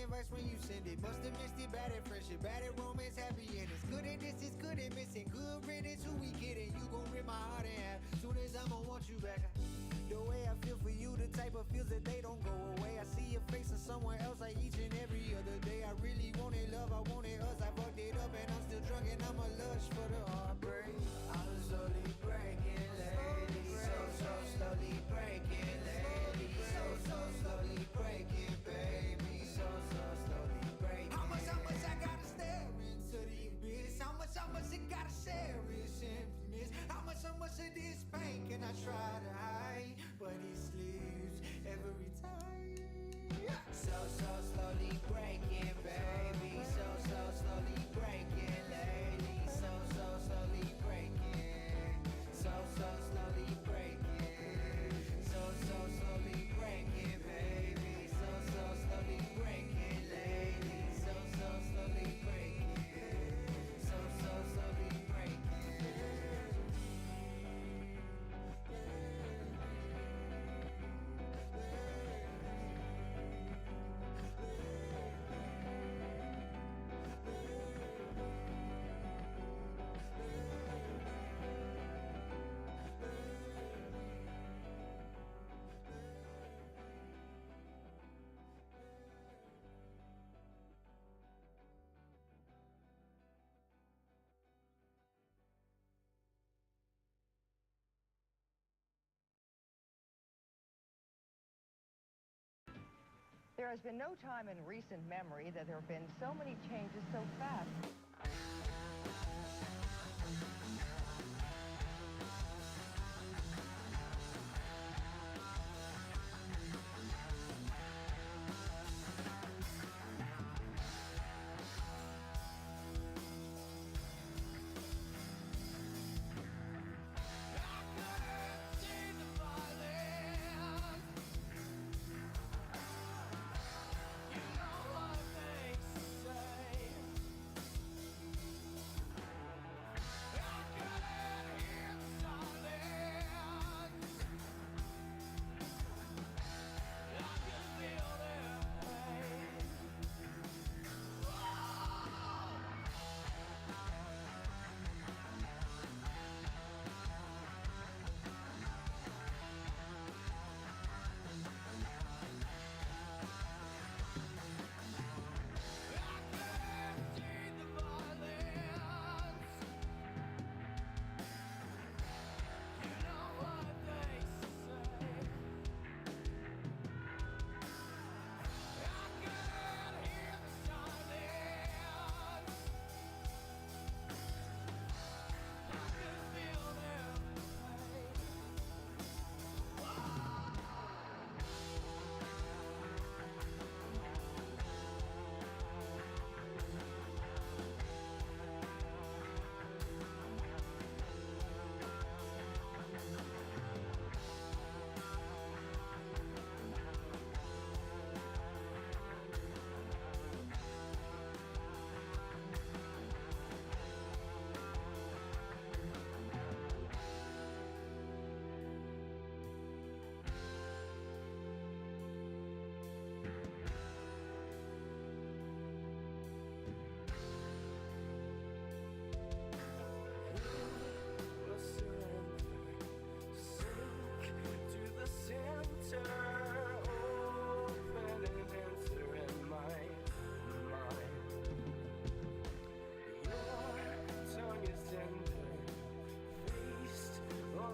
invites when you send it. Must have missed it, bad at friendship, bad at romance, happy endings. Good at this, it's good at missing. Good riddance, who we kidding? You gon' rip my heart in half. Soon as I'ma want you back. The way I feel for you, the type of feels that they don't go away. I see your face in somewhere else like each and every other day. I really wanted love, I wanted us. I fucked it up and I'm still drunk and I'm a lush for the heartbreak. I'm slowly breaking lately, so slowly breaking lately, so slowly breaking, baby, so slowly breaking. How much I gotta stare into the abyss? How much I gotta share this emptiness? How much of this pain can I try to hide? But it slips every time. So slowly breaking, baby, so slowly breaking lately, so slowly breaking, so slowly breaking, so slowly breaking, baby, so slowly breaking lately, so slowly breaking, so slowly breaking. There has been no time in recent memory that there have been so many changes so fast.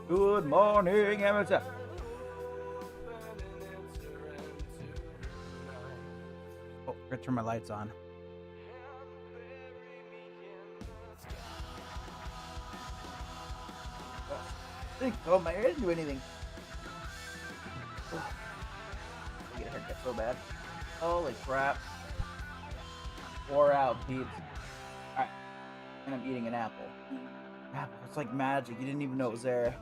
Good morning, amateur. Oh, I gotta turn my lights on. Oh, my hair didn't do anything. I get a haircut so bad. Holy crap. Wore out, peeps. Alright. And I'm eating an apple. Apple, it's like magic. You didn't even know it was there.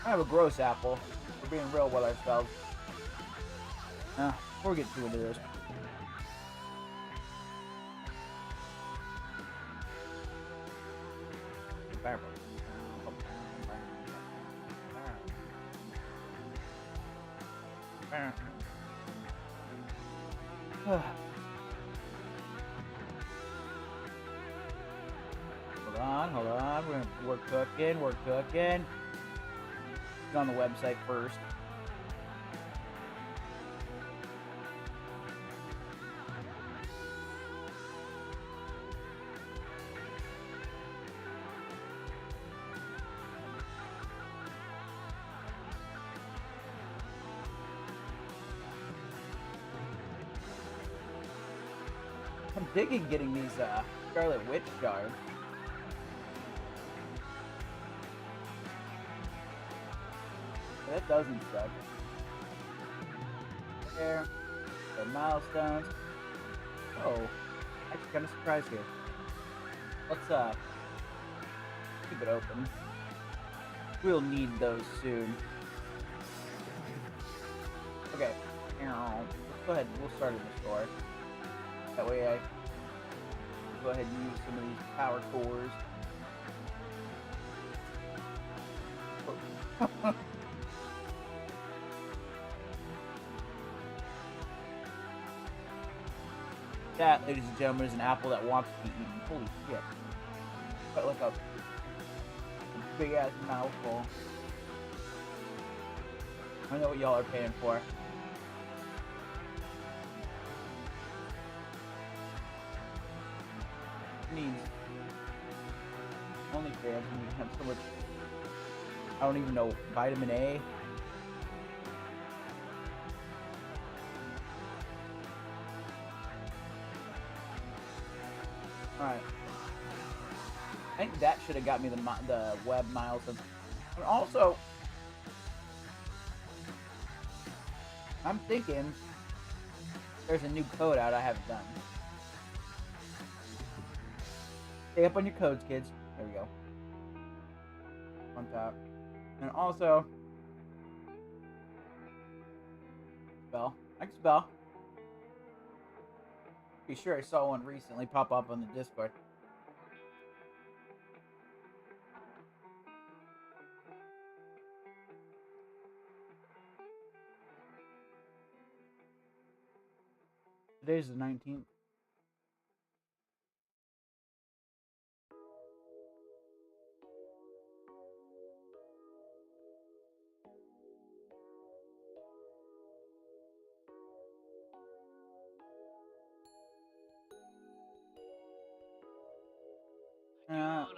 I have a gross apple. We're being real with ourselves. Before we get too into this. Fireball. Hold on. We're cooking. Get on the website first. I'm digging getting these Scarlet Witch shards. That doesn't suck. There. The milestones. Oh. Actually kind of surprised here. Let's keep it open. We'll need those soon. Okay. Let's go ahead. We'll start in the store. That way I go ahead and use some of these power cores. Oh. That, ladies and gentlemen, is an apple that wants to be eaten. Holy shit. Got like a big ass mouthful. I know what y'all are paying for. Needs OnlyFans when you have so much, I don't even know, vitamin A. Alright. I think that should have got me the web milestone. And also, I'm thinking there's a new code out I haven't done. Stay up on your codes, kids. There we go. On top. And also, spell. I can spell. Be sure I saw one recently pop up on the Discord. Today's the 19th.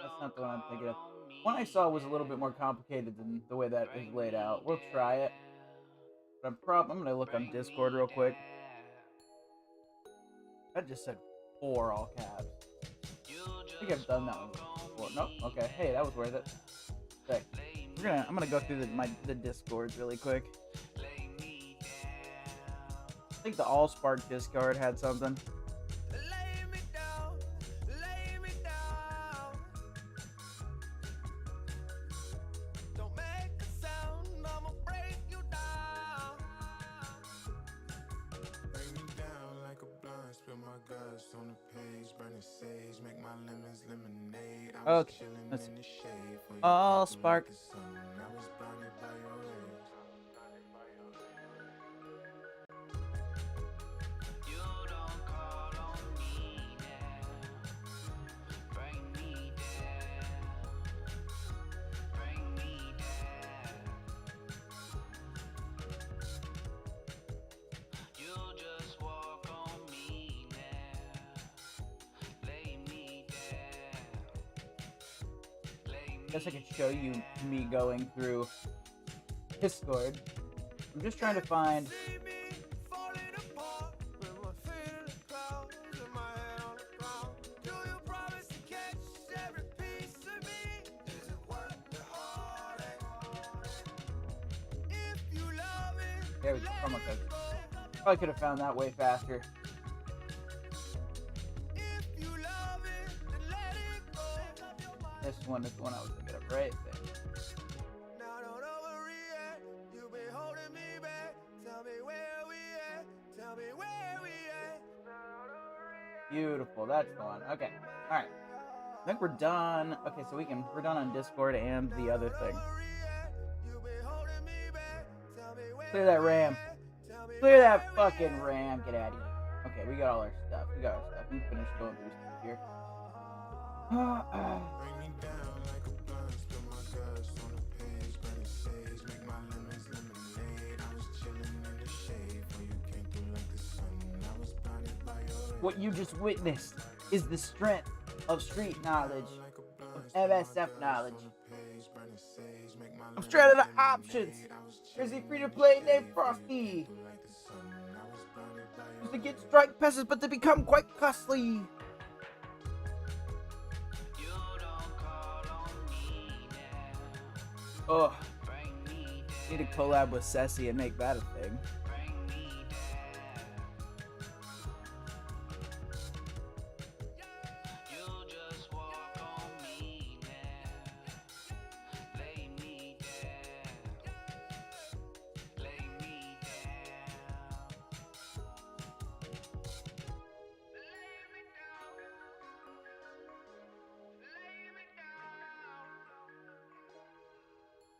That's not the one I'm thinking of. One I saw was a little bit more complicated than the way that is laid out. We'll try it. But I'm gonna look on Discord real quick. That just said 4 all caps. I think I've done that one before. Nope. Okay. Hey, that was worth it. Okay. I'm gonna go through the Discords really quick. I think the Allspark Discord had something. Okay, let's see. Allspark. Guess I could show you me going through Discord. I'm just trying to find. There we go. Promo code. Probably could have found that way faster. This one is the one I was thinking of right there. Beautiful, that's the one. Okay, alright. I think we're done. Okay, so we're done on Discord and the other thing. Clear that RAM. Clear that fucking ram. Get out of here. Okay, we got all our stuff. We finished going through stuff here. What you just witnessed is the strength of street knowledge, of MSF knowledge. I'm straight out of options. There's a free-to-play named Frosty. Used to get strike passes, but they become quite costly. Oh, need to collab with Ceci and make that a thing.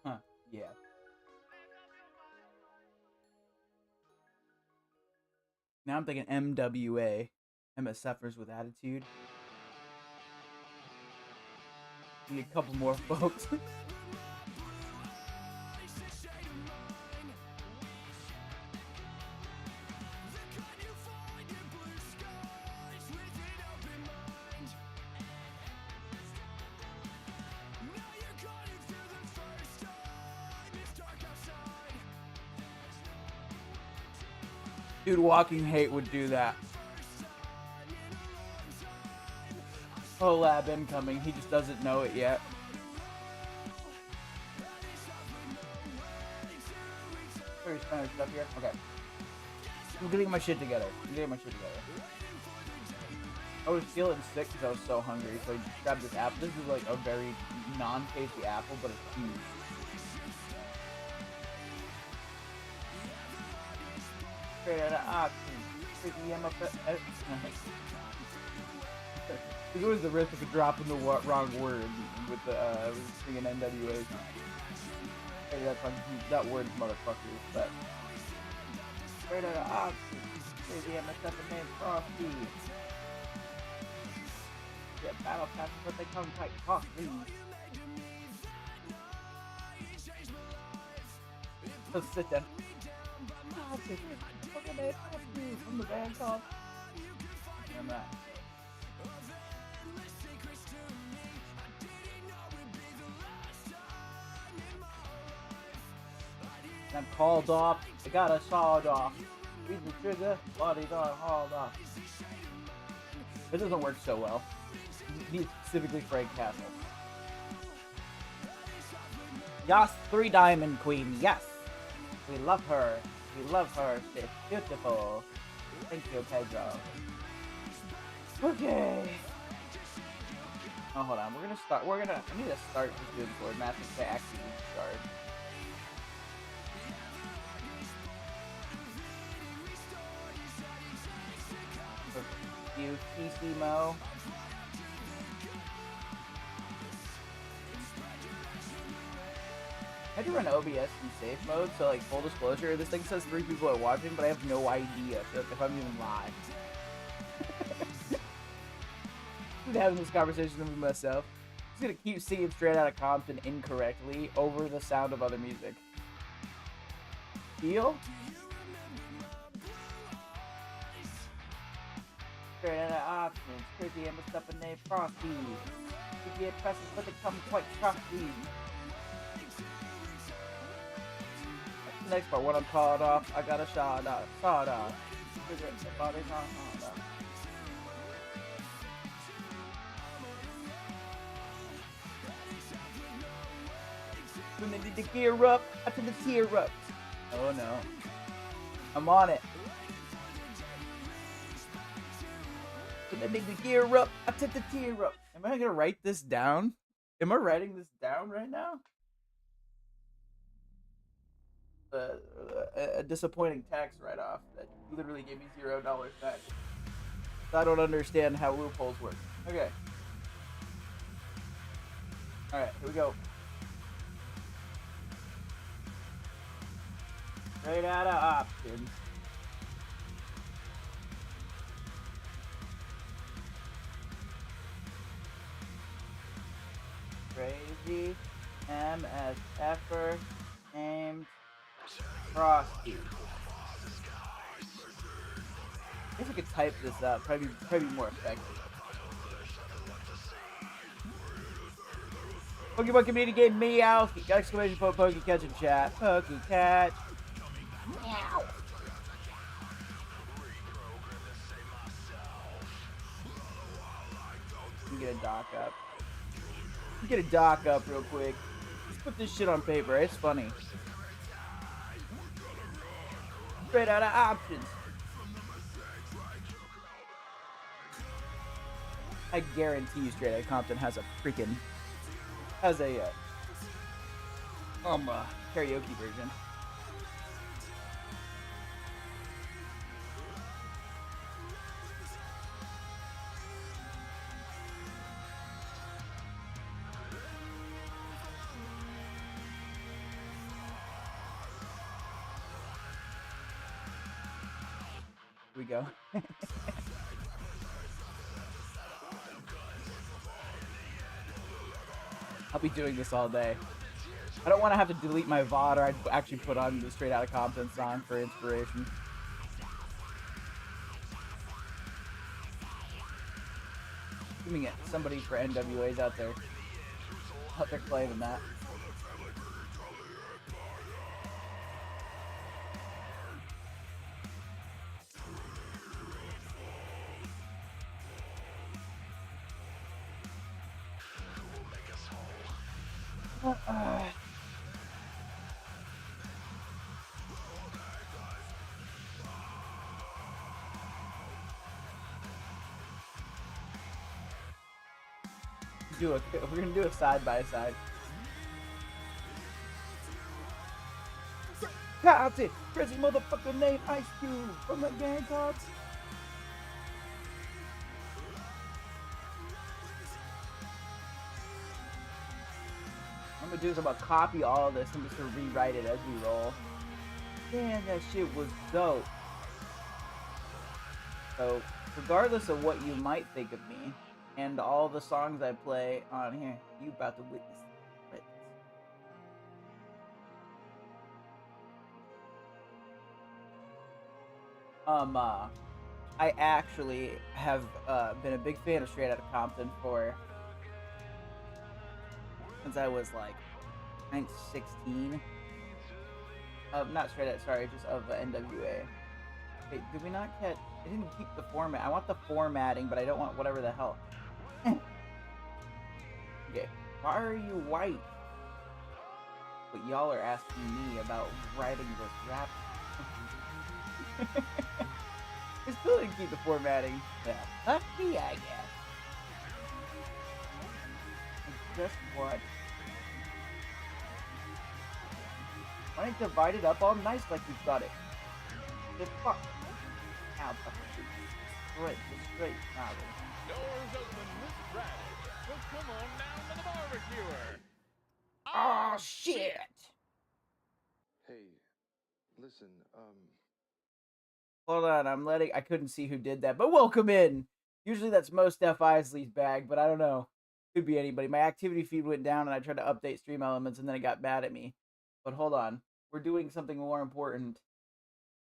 Huh, yeah. Now I'm thinking MWA, MSFers with attitude. Need a couple more folks. Dude, Walking Hate would do that. Collab incoming. He just doesn't know it yet. Where's Spanish stuff here? Okay. I'm getting my shit together. I was feeling sick because I was so hungry, so I grabbed this apple. This is like a very non-tasty apple, but it's huge. Straight out of options. There's always the risk of dropping the wrong word with the singing NWAs. Hey, that word's motherfuckers, but straight out of options. Crazy MSF and named Frosty. Yeah, battle passes, but they come quite costly. Let's sit down. From the band called. And that. I'm called off. I got a sawed off. Read the trigger. Body's all hauled off. It doesn't work so well. He's specifically Frank Castle. Yes, 3 Diamond Queen. Yes, we love her. We love her. She's beautiful. Thank you, Pedro. Okay. Oh, hold on. We're gonna start. I need to start just doing board math and say actually start. You, PC Mo. I had to run OBS in safe mode, so like full disclosure, this thing says 3 people are watching, but I have no idea if I'm even live. I'm having this conversation with myself. I'm just gonna keep singing Straight Outta Compton incorrectly over the sound of other music. Deal? Straight Outta Options, Crazy and stuff and named Frosty. You get presses, but they come quite costly. Next part, when I'm called off, I got a sawed off. The body's on sawed off. When they need to gear up, I took the tear up. Oh no. I'm on it. When they need to gear up, I took the tear up. Am I gonna write this down? Am I writing this down right now? A disappointing tax write-off that literally gave me $0 back. So I don't understand how loopholes work. Okay. Alright, here we go. Straight Outta Options. Crazy. M as effort. Named Frosty. I guess I could type this up. Probably be more effective. Pokemon community game meow! Exclamation point Pokecatch in chat. Pokecatch. Meow. Get a doc up. Get a doc up real quick. Let's put this shit on paper. It's funny. Straight out of options. I guarantee you, Straight Outta Compton has a karaoke version. Here we go. I'll be doing this all day. I don't want to have to delete my VOD, or I'd actually put on the Straight Outta Compton song for inspiration. Assuming it, somebody for NWA's out there claiming that. We're gonna do a side by side. Compton, crazy motherfucker named Ice Cube from the gang called. I'm gonna do is I'm gonna copy all of this and just gonna rewrite it as we roll. Man, that shit was dope. So, regardless of what you might think of me and all the songs I play on here, you about to witness it. I actually have been a big fan of Straight Outta Compton since I was like, I think 16. Not Straight Outta, sorry, just of NWA. Wait, did we not catch? I didn't keep the format. I want the formatting, but I don't want whatever the hell. Okay, why are you white? But y'all are asking me about writing this rap. I still didn't keep the formatting. Yeah, fuck me, I guess. Just what? Why don't you divide it up all nice like you've got it? The fuck. Now, straight novel. Doors open with Radish. So come on down to the barbecuer. Oh shit! Hey, listen, Hold on, I couldn't see who did that, but welcome in! Usually that's Most Def Isley's bag, but I don't know. Could be anybody. My activity feed went down and I tried to update stream elements and then it got mad at me. But hold on. We're doing something more important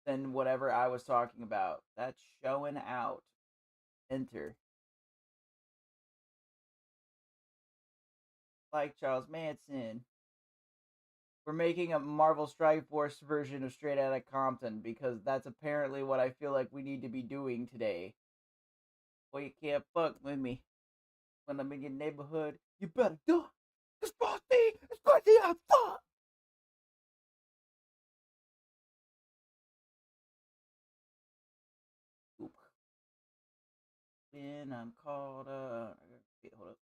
than whatever I was talking about. That's showing out. Enter. Like Charles Manson. We're making a Marvel Strike Force version of Straight Outta Compton because that's apparently what I feel like we need to be doing today. Well, you can't fuck with me when I'm in your neighborhood. You better do it. It's supposed to be. It's going to be a fuck. Oop. Then I'm called. Wait, hold up.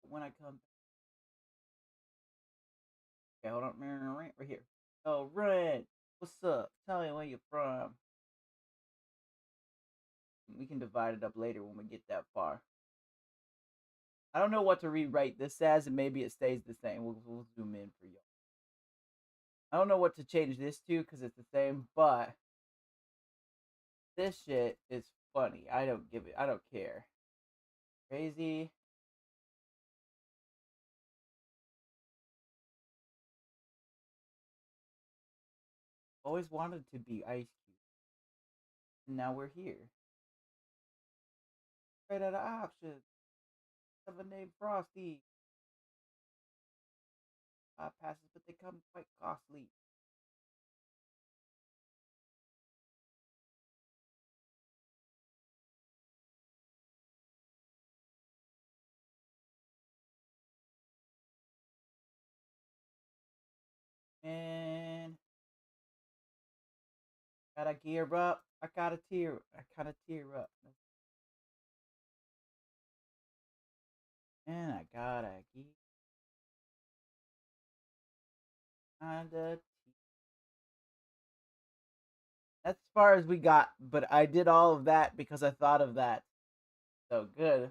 When I come. Okay, hold on. Right here. Oh, Red. What's up? Tell me where you're from. We can divide it up later when we get that far. I don't know what to rewrite this as, and maybe it stays the same. We'll zoom in for you. I don't know what to change this to because it's the same, but this shit is funny. I don't care. Crazy. Always wanted to be Ice Cube. And now we're here. Right out of options. Of a name Frosty. Passes, but they come quite costly. And gotta gear up. I gotta tear up. And I gotta gear. Kinda. That's as far as we got, but I did all of that because I thought of that. So good.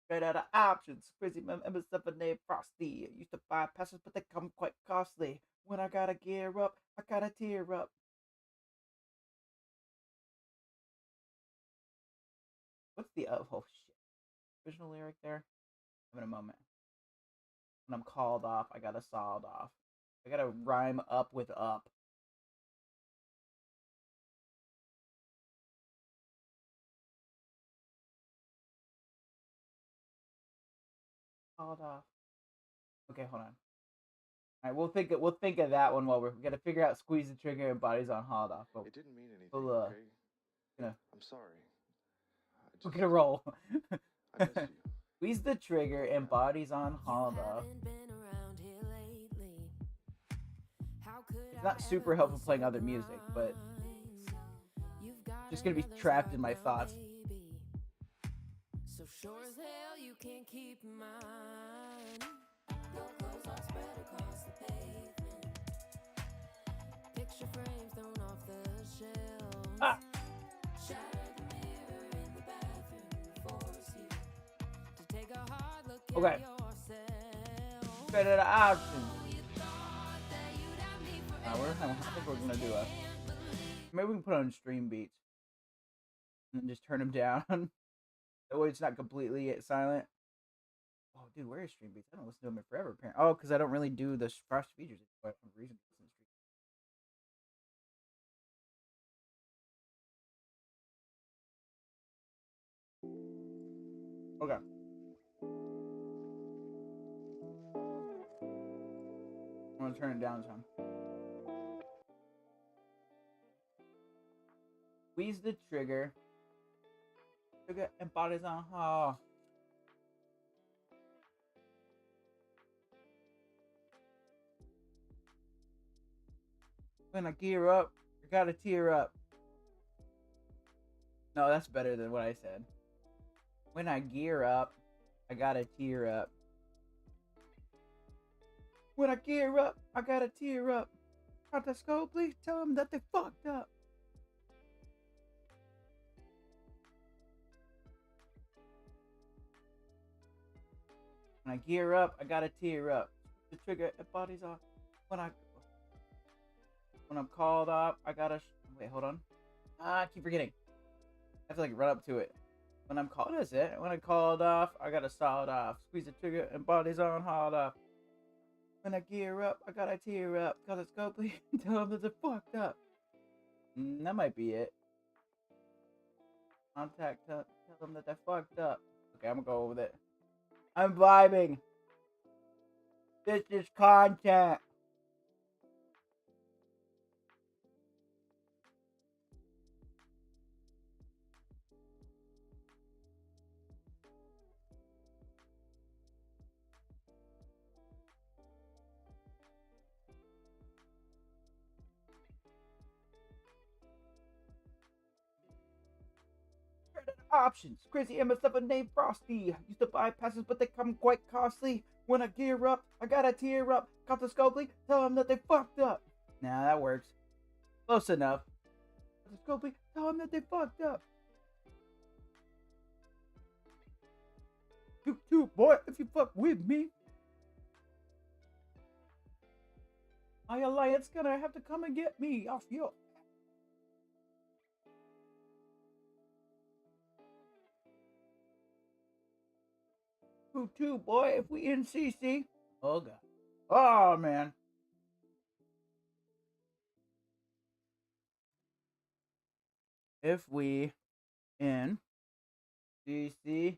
Right out of options. Crazy remember something named Frosty. I used to buy passes, but they come quite costly. When I gotta gear up, I gotta tear up. What's the oh shit? Original lyric there? I'm in a moment. When I'm called off, I gotta sawed off. I gotta rhyme up with up. Called off. Okay, hold on. Alright, we'll think of that one while we gotta figure out squeeze the trigger and bodies on hauled off. But It didn't mean anything, we'll okay? gonna I'm sorry. we're gonna roll. I missed you. Squeeze the trigger and bodies on hauled off. It's not super helpful playing other music, but just gonna be trapped in my thoughts. So sure as hell you can't keep mine. Your clothes are spread across the pavement. Picture frames thrown off the shelves. Ah! Shattered the mirror in the bathroom. Force you to take a hard look at Okay. yourself. Straight out of options. You thought that you'd have me I think we're gonna do a. Maybe we can put on stream beats and then just turn them down. That way it's not completely silent. Oh, dude, where is stream beats? I don't listen to them in forever. Apparently. Oh, because I don't really do the frost features. That's one reason. Okay. I'm gonna turn it down some. Squeeze the trigger. Trigger and bodies on. Oh. When I gear up, I gotta tear up. No, that's better than what I said. When I gear up, I gotta tear up. When I gear up, I gotta tear up. Contesco, please tell them that they fucked up. When I gear up, I gotta tear up. The trigger, it bodies off. When I'm called off, I gotta. Wait, hold on. I keep forgetting. I have to like run up to it. When I'm called, is it? When I called off, I gotta saw it off. Squeeze the trigger and bodies on hauled off. When I gear up, I gotta tear up. Cause it's complete. Tell them that they're fucked up. That might be it. Contact, tell them that they're fucked up. Okay, I'm gonna go with it. I'm vibing. This is content. Options. Crazy Emma stuff named Frosty. Used to buy passes, but they come quite costly. When I gear up, I gotta tear up. Got the Scopely, tell them that they fucked up. Nah, that works. Close enough. Scopely, tell them that they fucked up. You too, boy, if you fuck with me. My alliance gonna have to come and get me off your. 2-2, boy, if we in CC. Oh, God. Oh, man. If we in CC,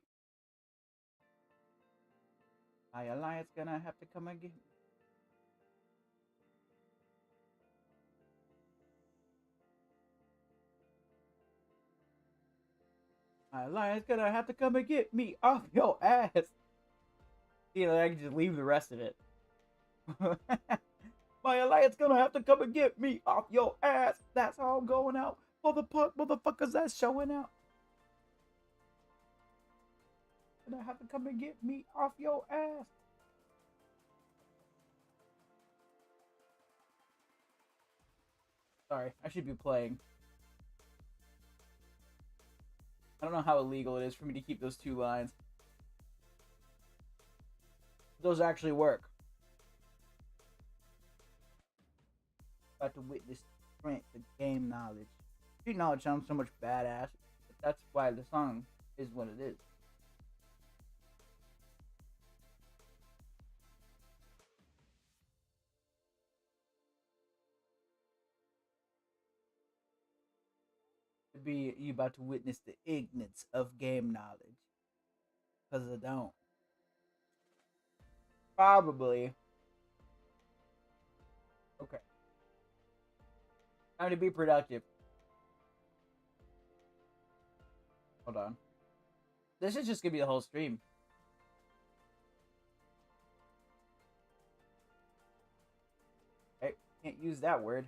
my alliance gonna have to come again. My alliance gonna have to come and get me off your ass. You know, I can just leave the rest of it. My alliance gonna have to come and get me off your ass. That's how I'm going out. Motherfuckers that's showing out. Gonna have to come and get me off your ass. Sorry, I should be playing. I don't know how illegal it is for me to keep those 2 lines. Those actually work. About to witness the strength of game knowledge. Street knowledge sounds so much badass, but that's why the song is what it is. You about to witness the ignorance of game knowledge. Because I don't. Probably. Okay. Time to be productive. Hold on. This is just gonna be the whole stream. I can't use that word.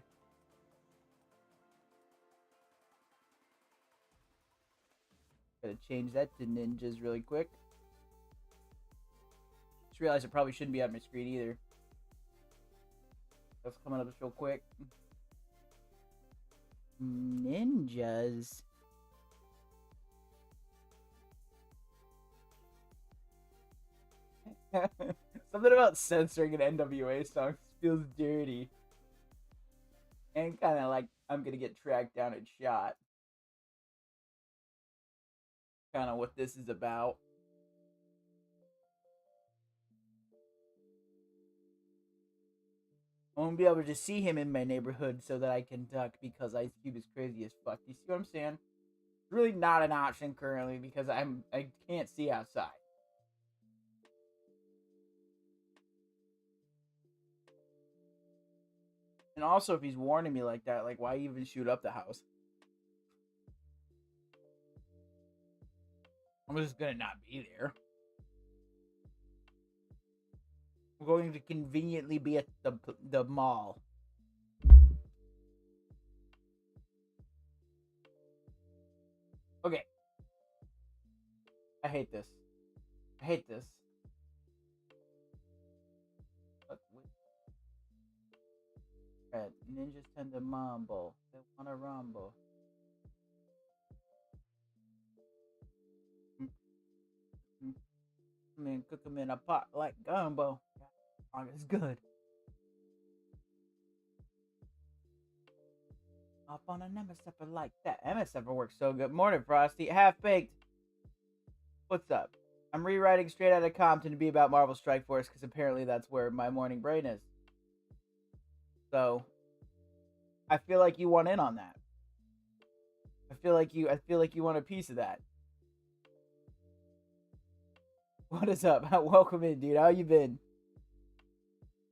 Gotta change that to ninjas really quick. Just realized it probably shouldn't be on my screen either. That's coming up real quick. Ninjas. Something about censoring an NWA song feels dirty. And kind of like I'm gonna get tracked down and shot. Kind of what this is about. I won't be able to see him in my neighborhood so that I can duck because Ice Cube is crazy as fuck. You see what I'm saying? It's really not an option currently because I can't see outside. And also, if he's warning me like that, like, why even shoot up the house? I'm just gonna not be there. I'm going to conveniently be at the mall. Okay. I hate this. I hate this. Ninjas tend to mumble. They wanna rumble. I mean, cook them in a pot like gumbo. It's good. Up on an MSFer like that. MSFer works so good. Morning, Frosty. Half baked. What's up? I'm rewriting Straight Outta Compton to be about Marvel Strike Force because apparently that's where my morning brain is. So, I feel like you want in on that. I feel like you want a piece of that. What is up? Welcome in, dude. How you been?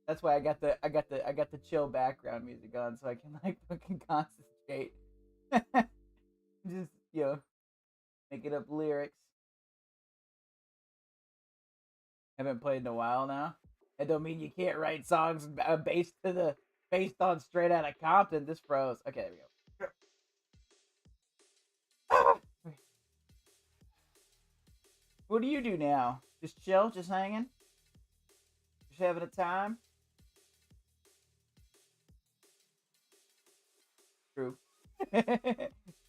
That's why I got the chill background music on so I can like fucking concentrate. Just, you know, making up lyrics. Haven't played in a while now. That don't mean you can't write songs based on Straight Outta Compton. This froze. Okay, there we go. What do you do now? Just chill? Just hanging? Just having a time? True.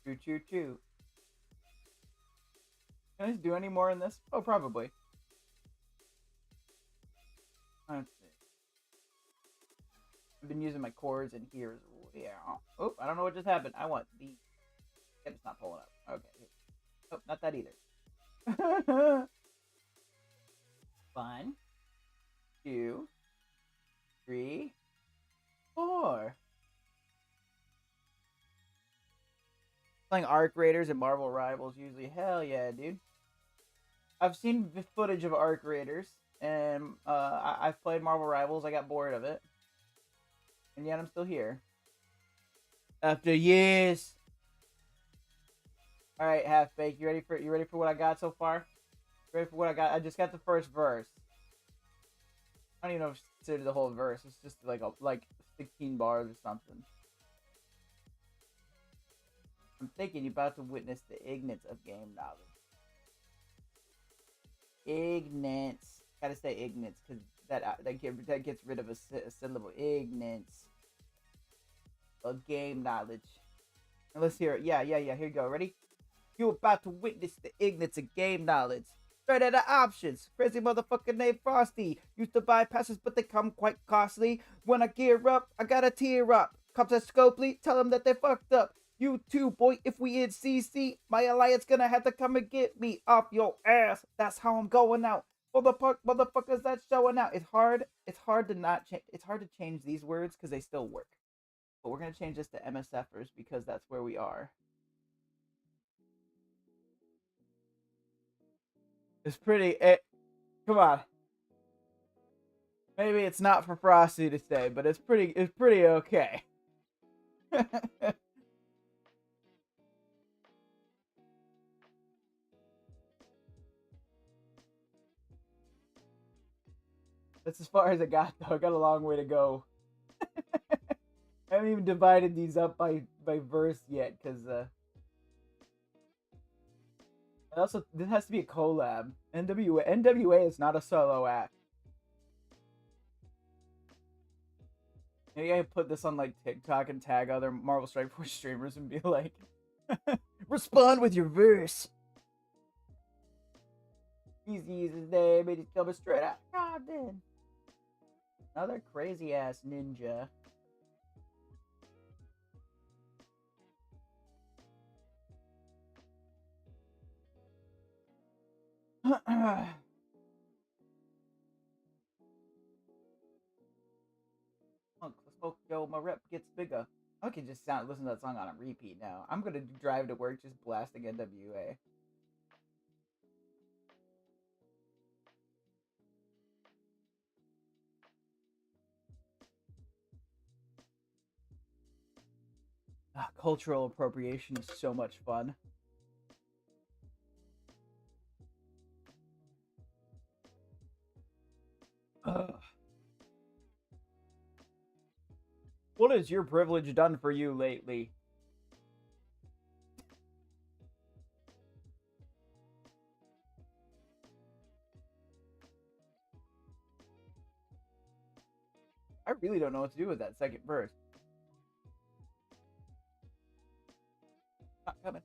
True. Can I do any more in this? Oh, probably. Let's see. I've been using my chords in here as well. Yeah. Oh, I don't know what just happened. I want the... It's not pulling up. Okay. Oh, not that either. 1, 2, 3, 4. Playing Arc Raiders and Marvel Rivals usually. Hell yeah, dude. I've seen footage of Arc Raiders, and I've played Marvel Rivals. I got bored of it, and yet I'm still here after years. All right, Half Baked, you ready for what I got so far? Ready for what I got? I just got the first verse. I don't even know if it's considered the whole verse. It's just like 16 bars or something. I'm thinking you're about to witness the ignorance of game knowledge. Ignorance. Gotta say ignorance because that gets rid of a syllable. Ignorance of game knowledge. Now let's hear it. Yeah. Here you go. Ready? You're about to witness the ignorance of game knowledge. Straight out of options. Crazy motherfucker named Frosty. Used to buy passes, but they come quite costly. When I gear up, I gotta tear up. Cops at Scopely, tell them that they fucked up. You too, boy, if we in CC, my alliance gonna have to come and get me off your ass. That's how I'm going out. For the motherfuckers that's showing out. It's hard to not change. It's hard to change these words because they still work. But we're gonna change this to MSFers because that's where we are. It's pretty. Come on. Maybe it's not for Frosty to say, but it's pretty okay. That's as far as I got, though. I got a long way to go. I haven't even divided these up by verse yet, because also this has to be a collab. NWA is not a solo act. Maybe I put this on like TikTok and tag other Marvel Strike Force streamers and be like, respond with your verse. Easy is his name, and he's coming straight out. God damn. Another crazy ass ninja. Yo, my rep gets bigger. I can just listen to that song on a repeat now. I'm gonna drive to work just blasting NWA. Cultural appropriation is so much fun. What has your privilege done for you lately? I really don't know what to do with that second verse. Not coming.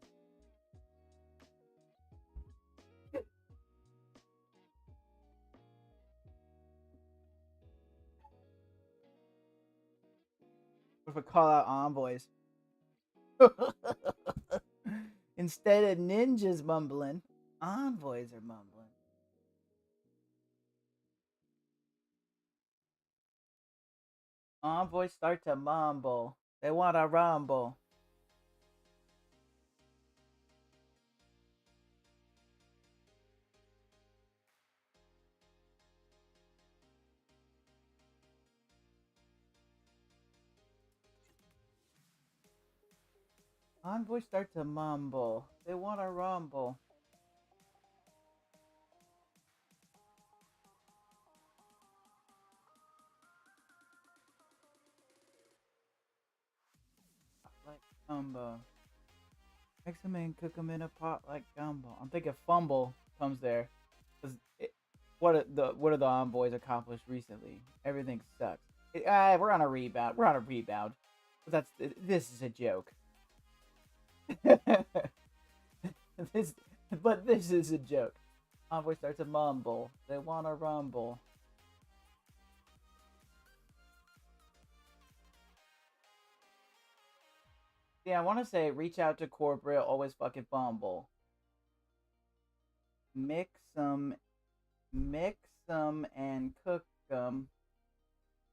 What if we call out envoys? Instead of ninjas mumbling, envoys are mumbling. Envoys start to mumble. They want to rumble. Envoys start to mumble. They want to rumble. Like gumbo. Mix them in, cook them in a pot like gumbo. I'm thinking fumble comes there. What are the envoys accomplished recently? Everything sucks. We're on a rebound. But this is a joke. This is a joke. Envoy starts to mumble. They want to rumble. Yeah, I want to say reach out to corporate, always fucking fumble. Mix some them and cook them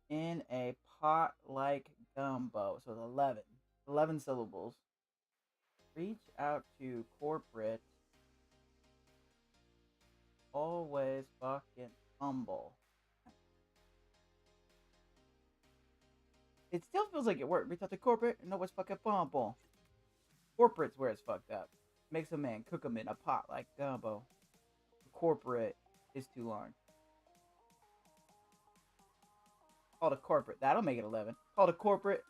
in a pot like gumbo. So 11 syllables. Reach out to corporate. Always fucking humble. It still feels like it worked. Reach out to corporate and always fucking humble. Corporate's where it's fucked up. Makes a man cook them in a pot like gumbo. Corporate is too long. Call to corporate. That'll make it 11. Call to corporate.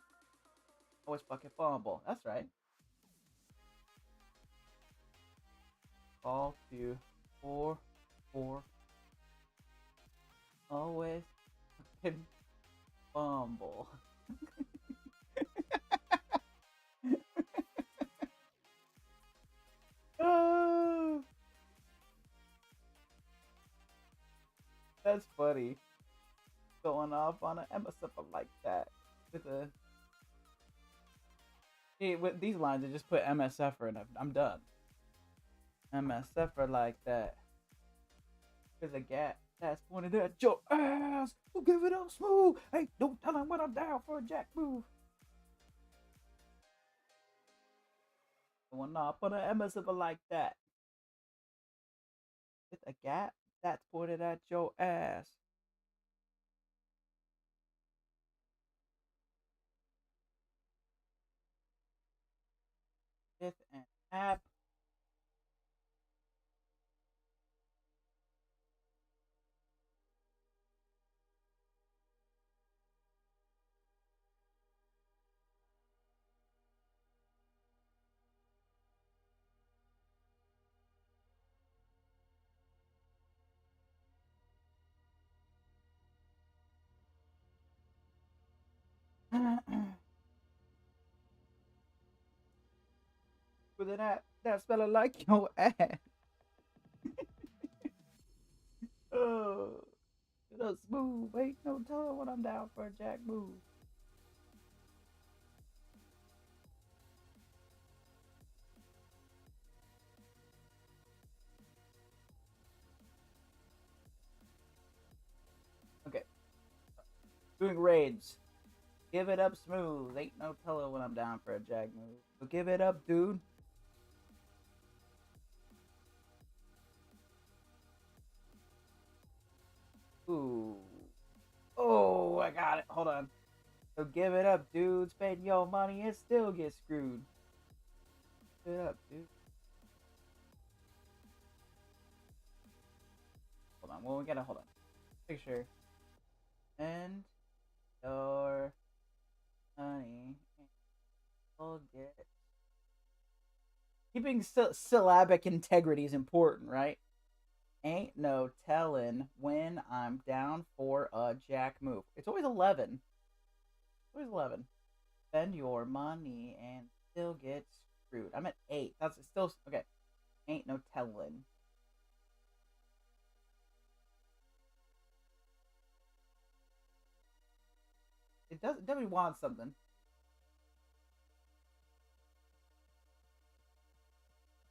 Always fucking fumble. That's right. Call to 4. Always fucking fumble. Oh, that's funny. Going off on an MSF like that with a. See, with these lines, I just put MSFer and I'm done. MSFer like that. There's a gap that's pointed at your ass. So give it up smooth. Hey, don't tell him when I'm down for a jack move. Going off on an MSF like that. With a gap that's pointed at your ass. With an app. With an app that spelling like your ass. Oh, it's smooth. Ain't no telling when I'm down for a jack move. Okay. Doing raids. Give it up smooth. Ain't no telling when I'm down for a jack move. So give it up, dude. Ooh. Oh, I got it. Hold on. So give it up, dude. Spend your money and still get screwed. Give it up, dude. Hold on. Well, we gotta hold on. Picture. And your money and still get. Keeping syllabic integrity is important, right? Ain't no telling when I'm down for a jack move. It's always 11. It's always 11. Spend your money and still get screwed. I'm at 8. That's still okay. Ain't no telling. It definitely wants something.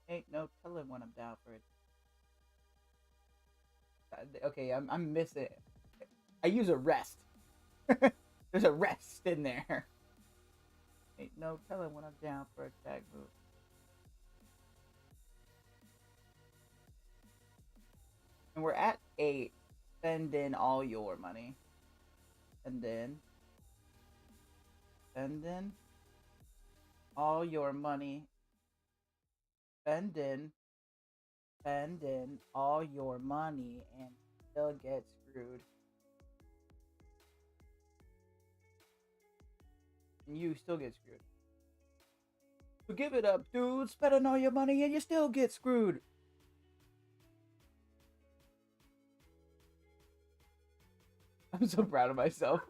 Ain't no telling when I'm down for it. Okay, I'm missing it. I use a rest. There's a rest in there. Ain't no telling when I'm down for a tag move. And we're at 8. Send in all your money. And then send in all your money. Send in all your money and still get screwed. And you still get screwed. So give it up, dude. Spending all your money and you still get screwed. I'm so proud of myself.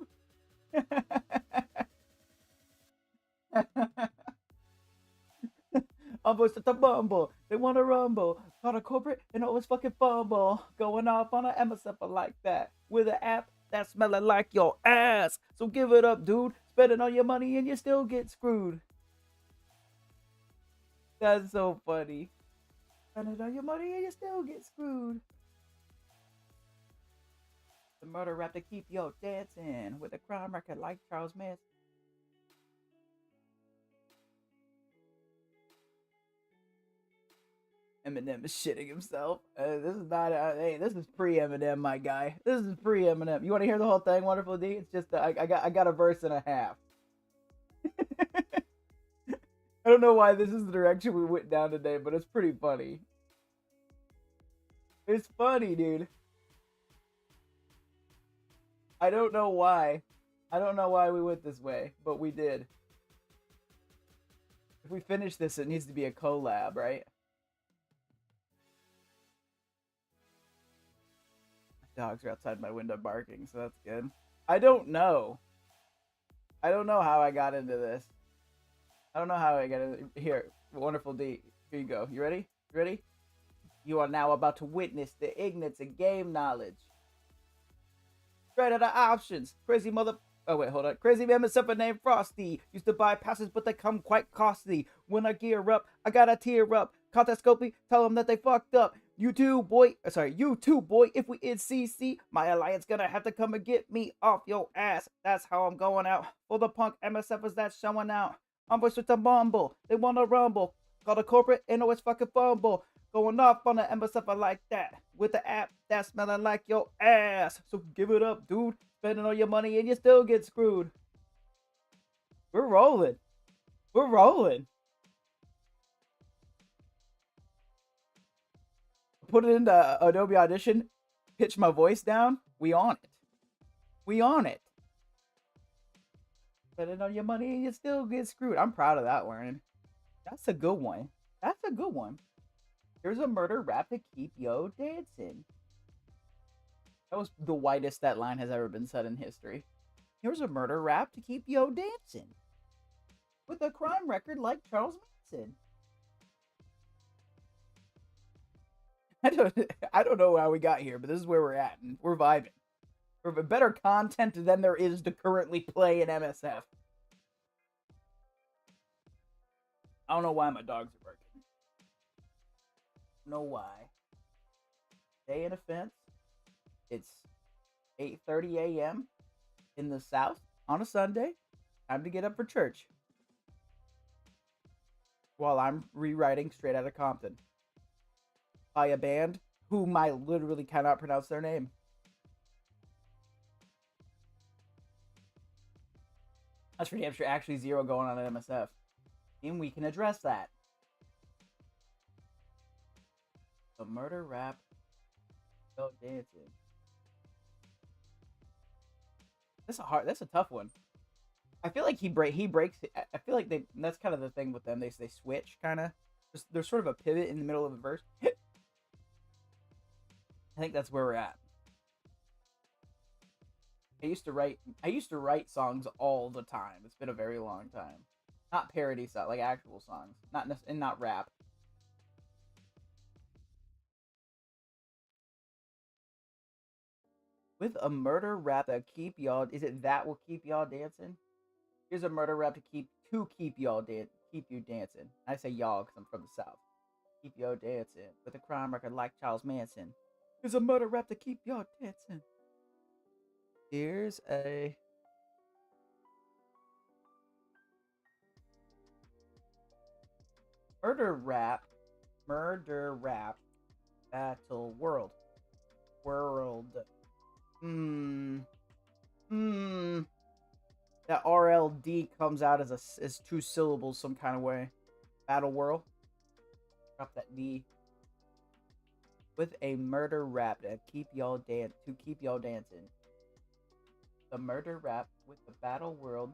Almost at the bumble. They want to rumble. Caught a corporate and always fucking fumble. Going off on an MSF like that. With an app that's smelling like your ass. So give it up, dude. Spending all your money and you still get screwed. That's so funny. Spending all your money and you still get screwed. The murder rap to keep yo dancing with a crime record like Charles Manson. Eminem is shitting himself. This is not. Hey, this is pre-Eminem, my guy. This is pre-Eminem. You want to hear the whole thing, Wonderful D? It's just I got a verse and a half. I don't know why this is the direction we went down today, but it's pretty funny. It's funny, dude. I don't know why. I don't know why we went this way, but we did. If we finish this, it needs to be a collab, right? Dogs are outside my window barking, so that's good. I don't know. I don't know how I got into this. I don't know how I got into here. Wonderful D. Here you go. You ready? You ready? You are now about to witness the ignorance of game knowledge. Straight out of options. Crazy mother. Oh wait, hold on. Crazy man myself named Frosty. Used to buy passes, but they come quite costly. When I gear up, I gotta tear up. Contact Scopely, tell them that they fucked up. You too, boy. You too, boy. If we in CC, my alliance gonna have to come and get me off your ass. That's how I'm going out. For the punk MSFers that's showing out. I'm with the mumble. They wanna rumble. Call the corporate, ain't always fucking fumble. Going off on the MSFer like that. With the app that's smelling like your ass. So give it up, dude. Spending all your money and you still get screwed. We're rolling. We're rolling. Put it into Adobe Audition, pitch my voice down. We on it. We on it. Spending all your money and you still get screwed. I'm proud of that, Warren. That's a good one. That's a good one. Here's a murder rap to keep yo dancing. That was the widest that line has ever been said in history. Here's a murder rap to keep yo dancing. With a crime record like Charles Manson. I don't know how we got here, but this is where we're at, and we're vibing. We're better content than there is to currently play in MSF. I don't know why my dogs are barking. I don't know why. Day in offense. It's 8:30 a.m. in the South on a Sunday. Time to get up for church. While I'm rewriting Straight Outta Compton. By a band whom I literally cannot pronounce their name. That's for damn sure. Actually, zero going on at MSF. And we can address that. The murder rap. Go dancing. That's a tough one. I feel like he breaks it. I feel like that's kind of the thing with them. They switch kind of. There's sort of a pivot in the middle of a verse. I think that's where we're at. I used to write songs all the time. It's been a very long time. Not parody songs, like actual songs. Not rap. With a murder rap that keep y'all, is it that will keep y'all dancing? Here's a murder rap to keep you dancing. I say y'all because I'm from the South. Keep y'all dancing with a crime record like Charles Manson. Here's a murder rap to keep y'all dancing. Here's a murder rap battle world. That RLD comes out as two syllables some kind of way. Battle world. Drop that D. With a murder rap to keep y'all dancing. The murder rap with the battle world.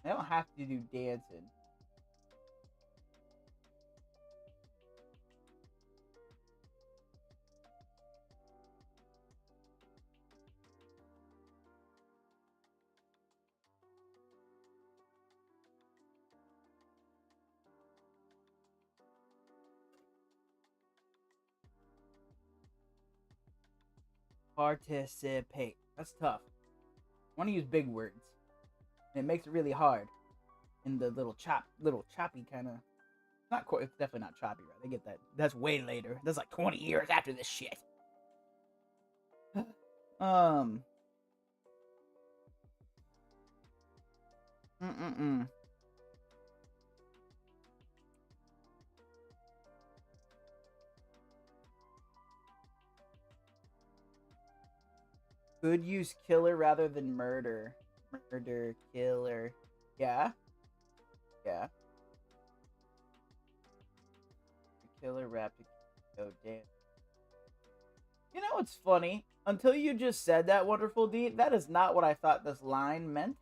I don't have to do dancing. Participate. That's tough. I want to use big words. And it makes it really hard. In the little choppy kind of. Not quite. It's definitely not choppy, right? They get that. That's way later. That's like 20 years after this shit. Could use killer rather than murder. Murder, killer. Yeah. Yeah. Killer rap to go damn. You know what's funny? Until you just said that, Wonderful D, that is not what I thought this line meant.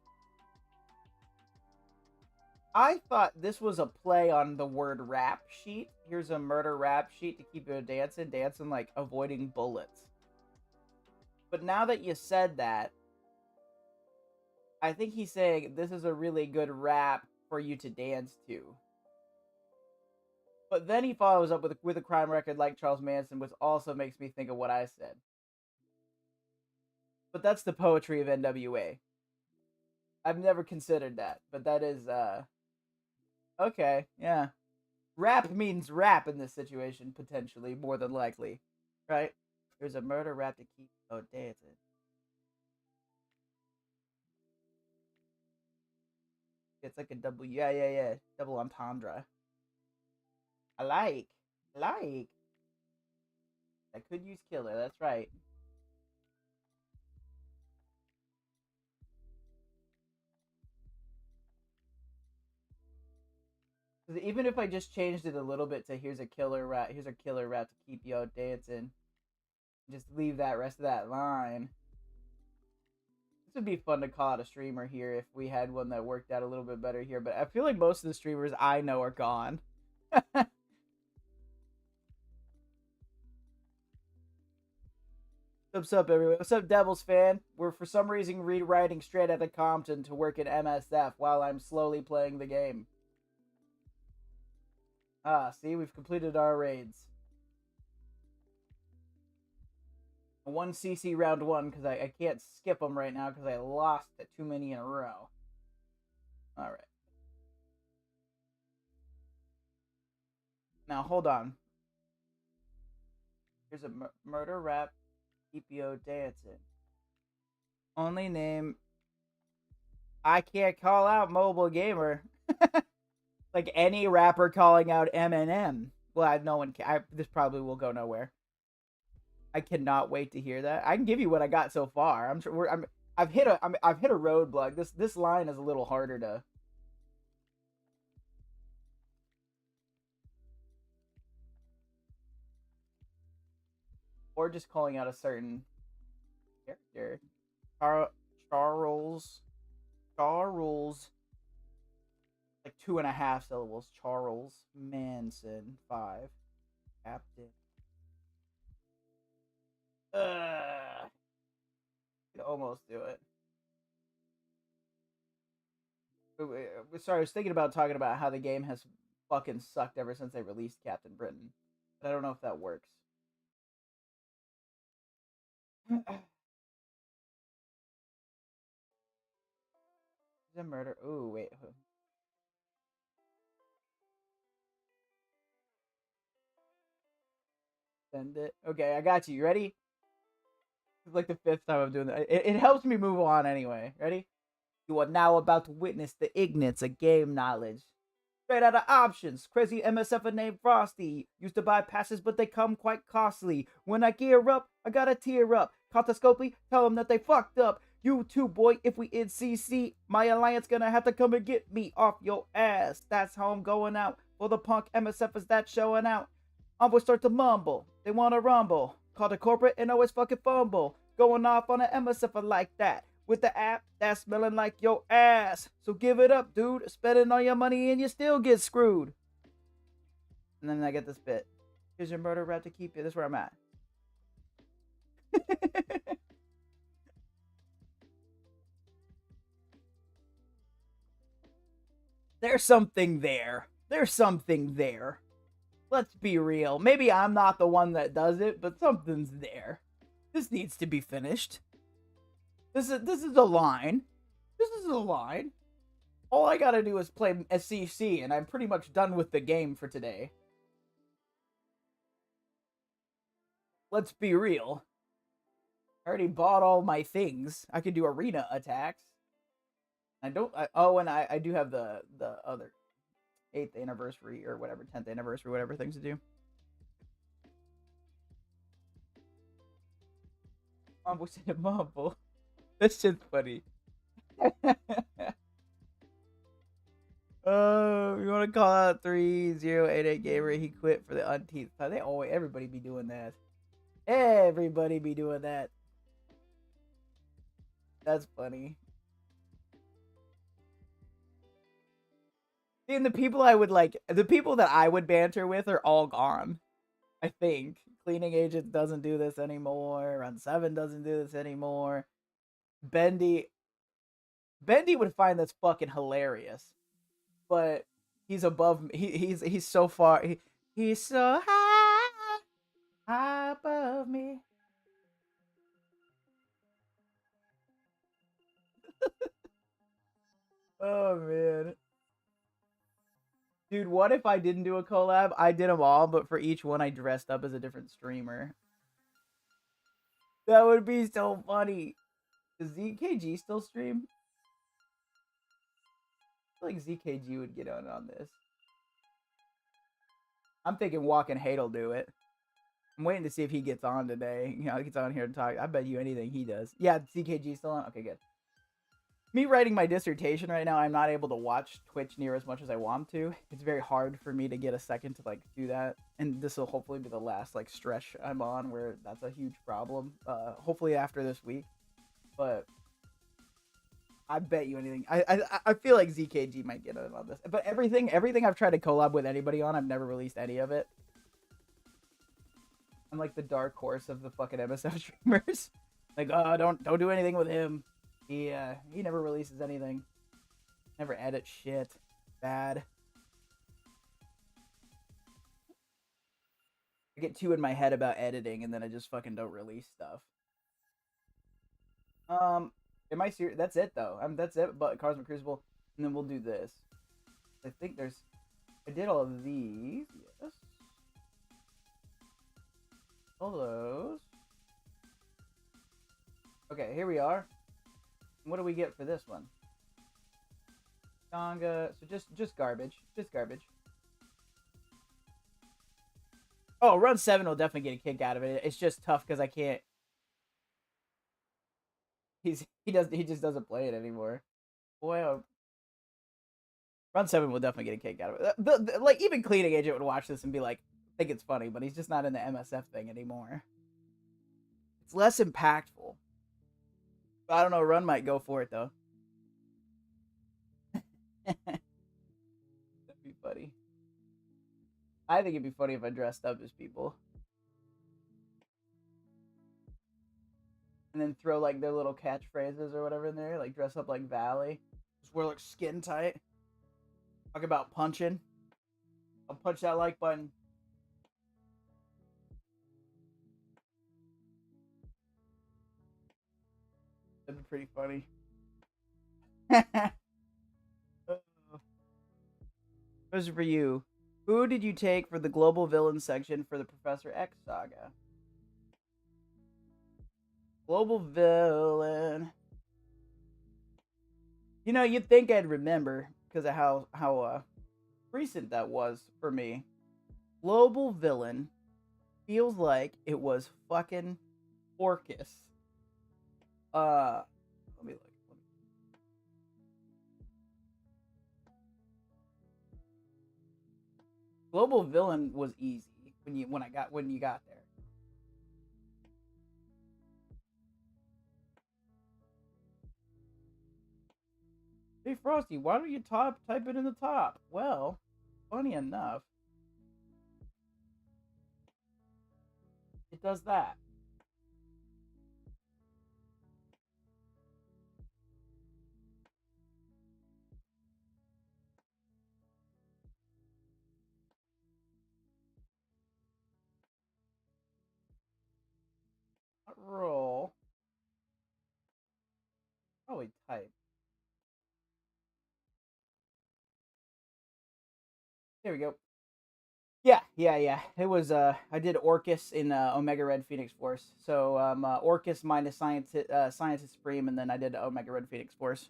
I thought this was a play on the word rap sheet. Here's a murder rap sheet to keep you dancing like avoiding bullets. But now that you said that, I think he's saying this is a really good rap for you to dance to. But then he follows up with a crime record like Charles Manson, which also makes me think of what I said. But that's the poetry of NWA. I've never considered that, but that is, okay, yeah. Rap means rap in this situation, potentially, more than likely, right? There's a murder rap to keep dancing. It's like a double, yeah, double entendre. I like. I could use killer, that's right. Even if I just changed it a little bit to here's a killer rap to keep you out dancing. Just leave that rest of that line. This would be fun to call out a streamer here if we had one that worked out a little bit better here, but I feel like most of the streamers I know are gone. What's up, everyone? What's up, Devils fan? We're for some reason rewriting Straight Outta Compton to work in MSF while I'm slowly playing the game. Ah, see, we've completed our raids. 1 CC round 1 because I can't skip them right now because I lost too many in a row. Alright. Now, hold on. Here's a murder rap. Keep you dancing. Only name. I can't call out Mobile Gamer. Like any rapper calling out Eminem. Well, no one can. This probably will go nowhere. I cannot wait to hear that. I can give you what I got so far. I'm sure I've hit a roadblock. This line is a little harder to. Or just calling out a certain character. Charles. Like 2.5 syllables. Charles Manson 5. Captain. Could almost do it. Sorry, I was thinking about talking about how the game has fucking sucked ever since they released Captain Britain. But I don't know if that works. The murder. Ooh, wait. Send it. Okay, I got you. You ready? It's like the 5th time I'm doing that. It helps me move on anyway. Ready? You are now about to witness the ignorance of game knowledge. Straight out of options. Crazy MSFer named Frosty. Used to buy passes, but they come quite costly. When I gear up, I gotta tear up. Contescopely, tell them that they fucked up. You too, boy, if we in CC, my alliance gonna have to come and get me off your ass. That's how I'm going out. For the punk MSFers that's showing out. Envoys start to mumble. They wanna rumble. Call the corporate and always fucking fumble. Going off on an MSFer like that. With the app that's smelling like your ass. So give it up, dude. Spending all your money and you still get screwed. And then I get this bit. Here's your murder rap to keep you. This is where I'm at. There's something there. There's something there. Let's be real. Maybe I'm not the one that does it, but something's there. This needs to be finished. This is a line. This is a line. All I gotta do is play SCC, and I'm pretty much done with the game for today. Let's be real. I already bought all my things. I can do arena attacks. I don't. I do have the other 8th anniversary or whatever, 10th anniversary, whatever things to do. Mambo said a mambo. That's just funny. Oh, you want to call out 3088 gamer? He quit for the umpteenth time. Everybody be doing that. Everybody be doing that. That's funny. See, and the people that I would banter with are all gone. I think. Cleaning Agent doesn't do this anymore. Run 7 doesn't do this anymore. Bendy would find this fucking hilarious. But he's above me. He's so far. He's so high above me. Oh man. Dude, what if I didn't do a collab? I did them all, but for each one I dressed up as a different streamer. That would be so funny. Does ZKG still stream? I feel like ZKG would get on this. I'm thinking Walking Hate'll do it. I'm waiting to see if he gets on today. You know, he gets on here to talk. I bet you anything he does. Yeah, ZKG still on? Okay, good. Me writing my dissertation right now, I'm not able to watch Twitch near as much as I want to. It's very hard for me to get a second to, like, do that. And this will hopefully be the last, like, stretch I'm on where that's a huge problem. Hopefully after this week. But I bet you anything. I feel like ZKG might get in on this. But everything I've tried to collab with anybody on, I've never released any of it. I'm like the dark horse of the fucking MSF streamers. Like, oh, don't do anything with him. He never releases anything. Never edits shit. Bad. I get too in my head about editing, and then I just fucking don't release stuff. Am I serious? That's it though. That's it. But Cosmic Crucible, and then we'll do this. I think I did all of these. Yes. All those. Okay, here we are. What do we get for this one? Ganga. So just garbage. Just garbage. Oh, Run 7 will definitely get a kick out of it. It's just tough because I can't. He just doesn't play it anymore. Boy, Run 7 will definitely get a kick out of it. Like, even Cleaning Agent would watch this and be like, think it's funny, but he's just not in the MSF thing anymore. It's less impactful. But I don't know, Run might go for it though. That'd be funny. I think it'd be funny if I dressed up as people. And then throw like their little catchphrases or whatever in there, like dress up like Valley. Just wear like skin tight. Talk about punching. I'll punch that like button. That'd be pretty funny. Those are for you. Who did you take for the global villain section for the Professor X saga? Global villain. You know, you'd think I'd remember because of how recent that was for me. Global villain feels like it was fucking Orcus. Let me look. Global villain was easy when you got there. Hey Frosty, why don't you type it in the top? Well, funny enough, it does that. Roll. Probably type. There we go. Yeah. It was I did Orcus in Omega Red Phoenix Force. So Orcus minus Scientist Supreme, and then I did Omega Red Phoenix Force.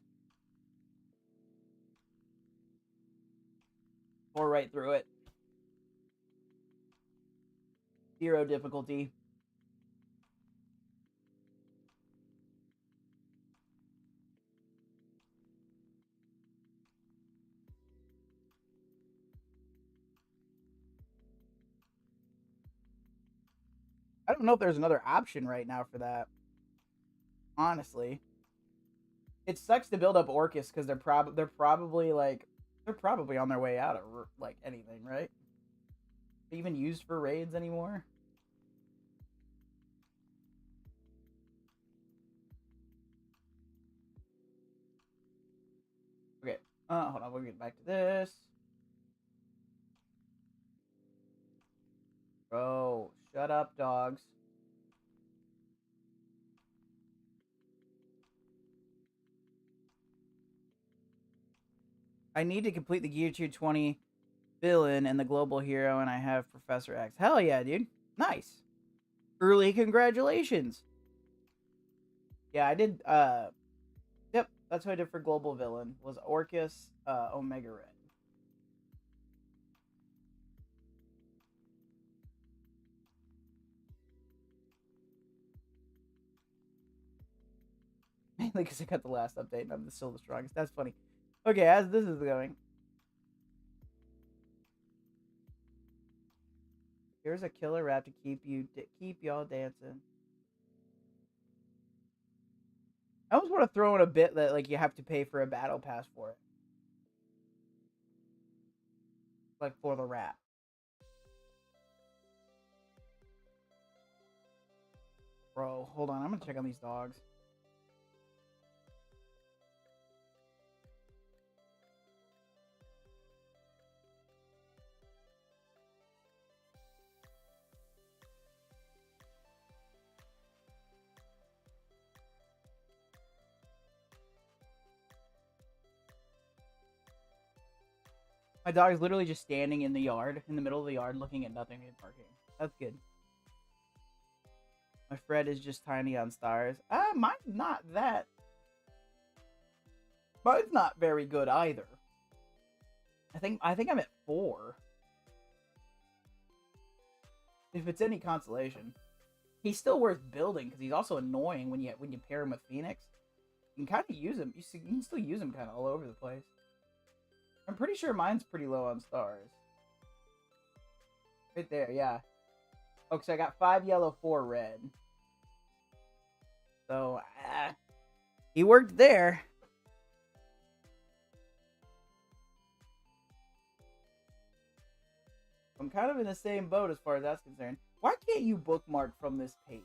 Tore right through it. 0 difficulty. I don't know if there's another option right now for that. Honestly, it sucks to build up Orcus because they're probably on their way out of like anything, right? Even used for raids anymore? Okay. Hold on. We'll get back to this. Bro, shut up, dogs. I need to complete the Gear 220 villain and the global hero, and I have Professor X. Hell yeah, dude. Nice. Early congratulations. Yeah, I did, yep, that's what I did for global villain, was Orcus, Omega Red. Mainly because I got the last update and I'm still the strongest. That's funny. Okay, as this is going. Here's a killer rap to keep y'all dancing. I almost want to throw in a bit that like you have to pay for a battle pass for it. Like for the rap. Bro, hold on. I'm gonna check on these dogs. My dog is literally just standing in the yard, in the middle of the yard, looking at nothing and barking. That's good. My Fred is just tiny on stars. Mine's not that. Mine's not very good either. I think I'm at 4. If it's any consolation. He's still worth building because he's also annoying when you pair him with Phoenix. You can kind of use him. You can still use him kind of all over the place. I'm pretty sure mine's pretty low on stars. Right there, yeah. Okay, so I got 5 yellow, 4 red. So, he worked there. I'm kind of in the same boat as far as that's concerned. Why can't you bookmark from this page?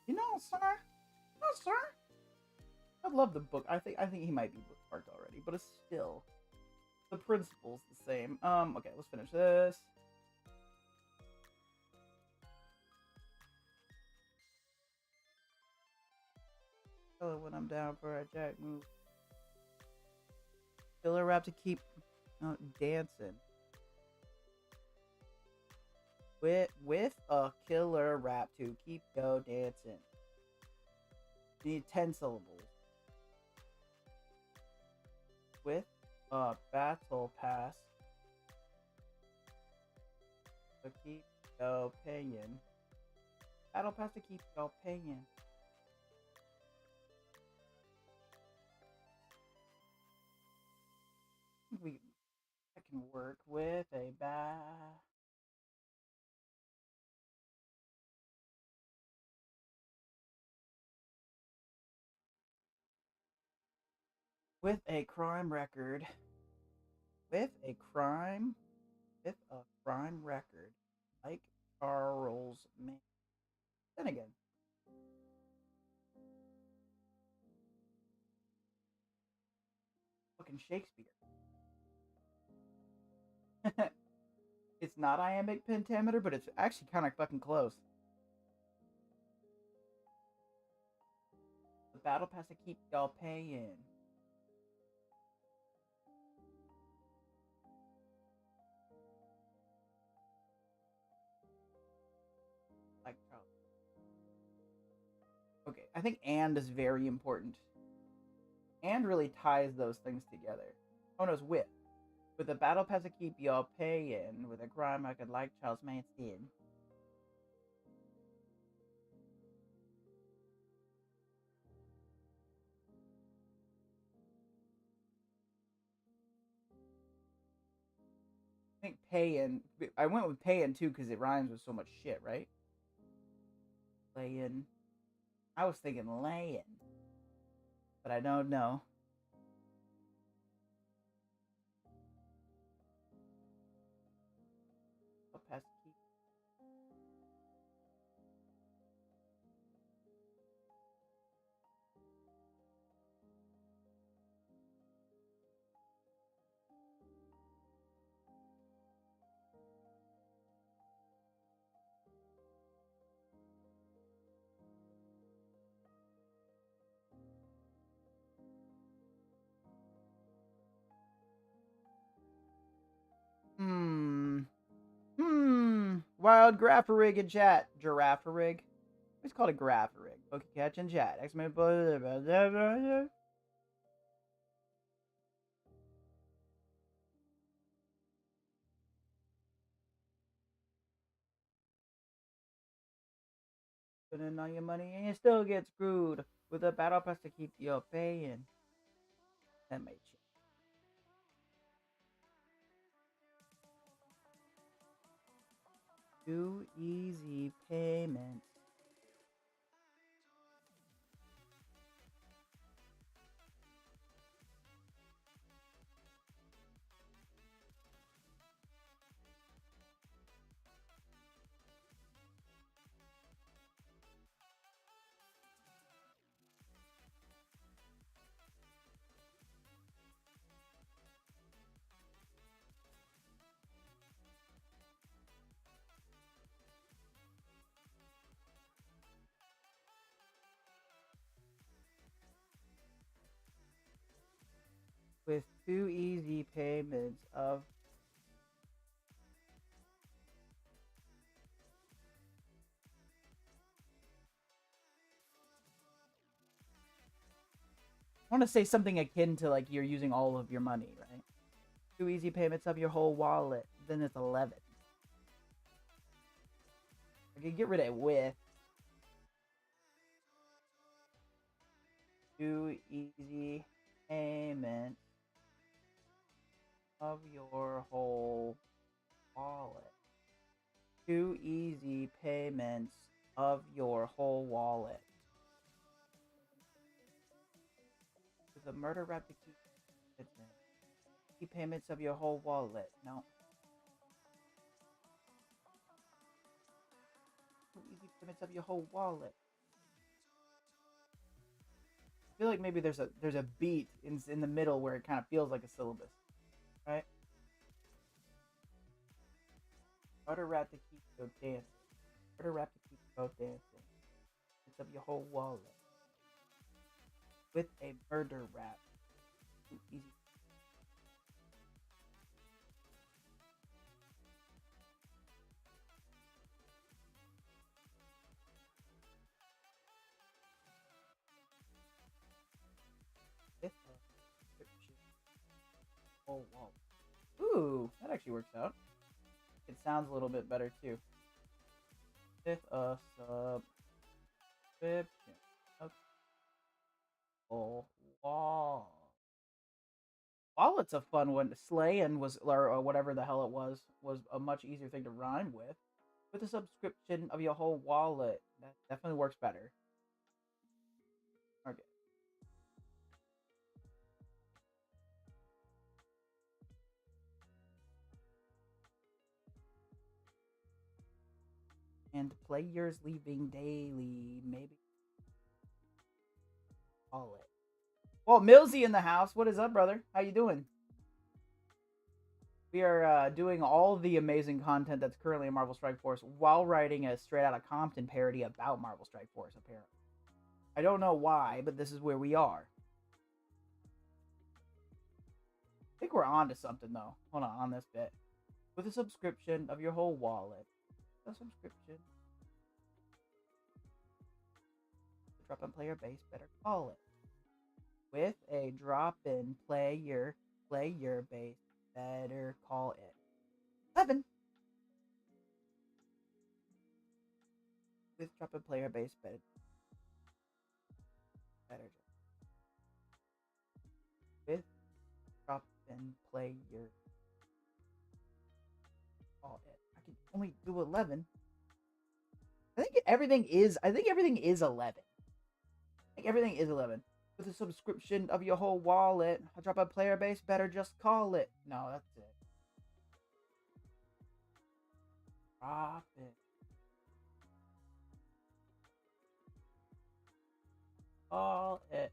You know, sir. No, sir. I'd love the book. I think he might be bookmarked already, but it's still the principle's the same. Okay, let's finish this. Tell her when I'm down for a jack move. Killer rap to keep dancing. With a killer rap to keep go dancing. Need 10 syllables. With a battle pass to keep go paying. Battle pass to keep go paying. I can work with a with a crime record. With a crime record, like Charles Manson. Then again. Fucking Shakespeare. It's not iambic pentameter, but it's actually kind of fucking close. The battle pass to keep y'all paying. Okay, I think and is very important. And really ties those things together. Oh no, it's with. With a battle pass to keep your pay in. With a crime I could like Charles Manson. I think pay in. I went with pay in too because it rhymes with so much shit, right? Lay in. I was thinking lay in. But I don't know. Battle pass to keep. Wild Grapharig in chat. Giraffarig. It's called a Grapharig. Pokey catch in chat. X-Men. Spending all your money and you still get screwed with a battle pass to keep you paying. That made shit. Too easy payments. With too easy payments of I want to say something akin to like you're using all of your money, right? Too easy payments of your whole wallet. Then it's 11. I could get rid of with. Too easy payments of your whole wallet. Too easy payments of your whole wallet. With a murder rap to keep payments of your whole wallet. No. Too easy payments of your whole wallet. I feel like maybe there's a beat in the middle where it kind of feels like a syllabus, right? Murder rap to keep you dancing. Murder rap to keep you dancing. It's of your whole wallet. With a murder rap. Too easy. With a description. Oh, wow. Ooh, that actually works out. It sounds a little bit better too. With a subscription. Okay. Oh, wall. Wallet's a fun one. Slayin was, or whatever the hell it was a much easier thing to rhyme with. With a subscription of your whole wallet. That definitely works better. Okay. And players leaving daily, maybe. Wallet. Well, Millsy in the house. What is up, brother? How you doing? We are doing all the amazing content that's currently in Marvel Strike Force while writing a Straight Outta Compton parody about Marvel Strike Force, apparently. I don't know why, but this is where we are. I think we're on to something, though. Hold on this bit. With a subscription of your whole wallet. A subscription. drop and player base, better call it. With a drop in player base, better call it. 11. With drop in player base, better just. With drop in player, call it. I can only do 11. I think everything is 11. I think everything is 11. With a subscription of your whole wallet, I drop a player base, better just call it. No, that's it. Drop it. Call it.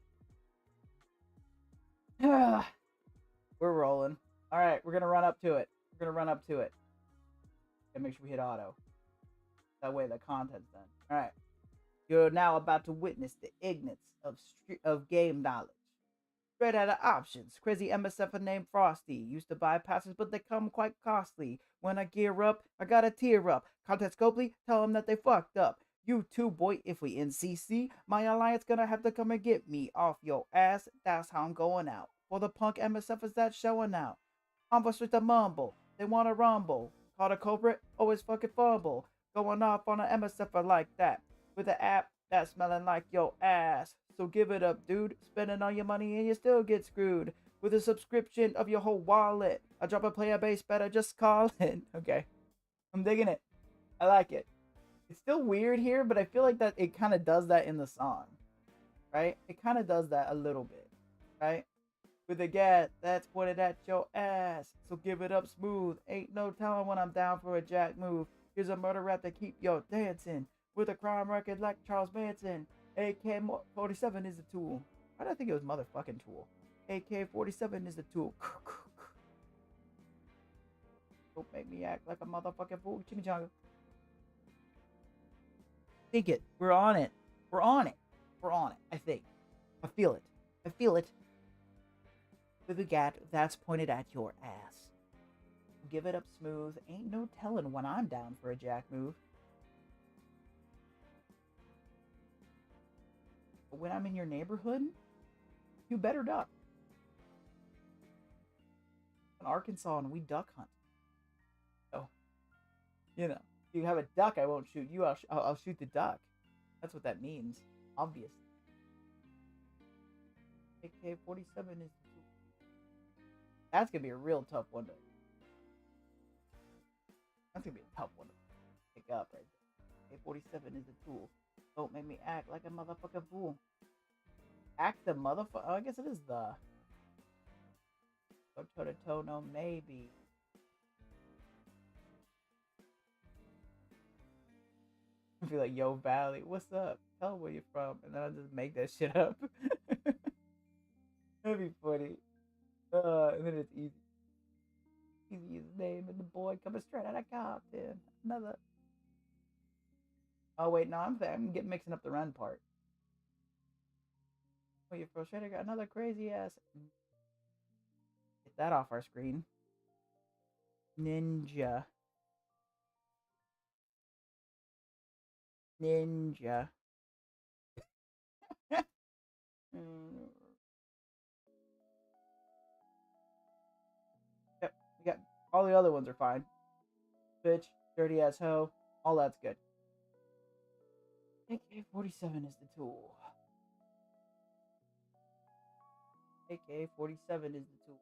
We're rolling. All right, we're gonna run up to it. And make sure we hit auto. That way the content's done. All right. You're now about to witness the ignorance of game knowledge. Straight out of options. Crazy MSF named Frosty. Used to buy passes, but they come quite costly. When I gear up, I gotta tear up. Contact Scopely, tell them that they fucked up. You too, boy, if we in CC, my alliance gonna have to come and get me off your ass. That's how I'm going out. For the punk MSFers that's showing out. I'm with the mumble. They wanna rumble. Call the culprit, always fucking fumble. Going off on an MSFer like that. With an app that's smelling like your ass. So give it up, dude. Spending all your money and you still get screwed. With a subscription of your whole wallet. I drop a player base, better just call it. Okay. I'm digging it. I like it. It's still weird here, but I feel like that it kind of does that in the song. Right? It kind of does that a little bit. Right? With a gat that's pointed at your ass. So give it up smooth. Ain't no telling when I'm down for a jack move. Here's a murder rap to keep yo dancing. With a crime record like Charles Manson. AK-47 is the tool. Why did I think it was motherfucking tool? AK-47 is the tool. Don't make me act like a motherfucking fool. Chimichanga. Think it. We're on it. I think. I feel it. With a gat that's pointed at your ass. Give it up smooth. Ain't no telling when I'm down for a jack move. But when I'm in your neighborhood, you better duck. In Arkansas, and we duck hunt. So, you know, if you have a duck, I won't shoot you. I'll shoot the duck. That's what that means. Obviously. AK-47 is... That's going to be a real tough one to... That's going to be a tough one to pick up right there. AK-47 is a tool. Don't make me act like a motherfucking fool. Act the motherfucker... Oh, I guess it is the... Go toe-to-toe, no, maybe. I feel like, yo, Valley, what's up? Tell me where you're from. And then I'll just make that shit up. That'd be funny. And then it's easy. Easiest name and the boy coming straight out of Compton. Another. Oh wait, no, I'm mixing up the run part. Oh, you frustrated? Got another crazy ass. Get that off our screen. Ninja. Yep, we got all the other ones are fine. Bitch, dirty ass hoe, all that's good. AK-47 is the tool. AK-47 is the tool.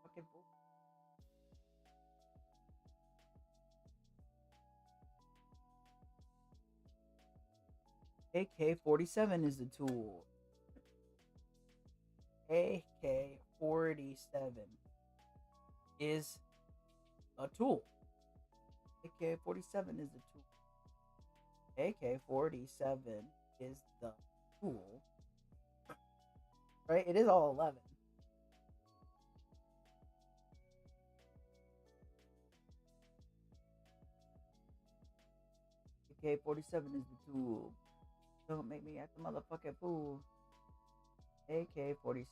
Fucking bull. AK-47 is the tool. AK-47 is a tool. AK-47 is the tool. AK-47 is the tool. Right? It is all 11. AK-47 is the tool. Don't make me act a motherfucking fool. AK-47.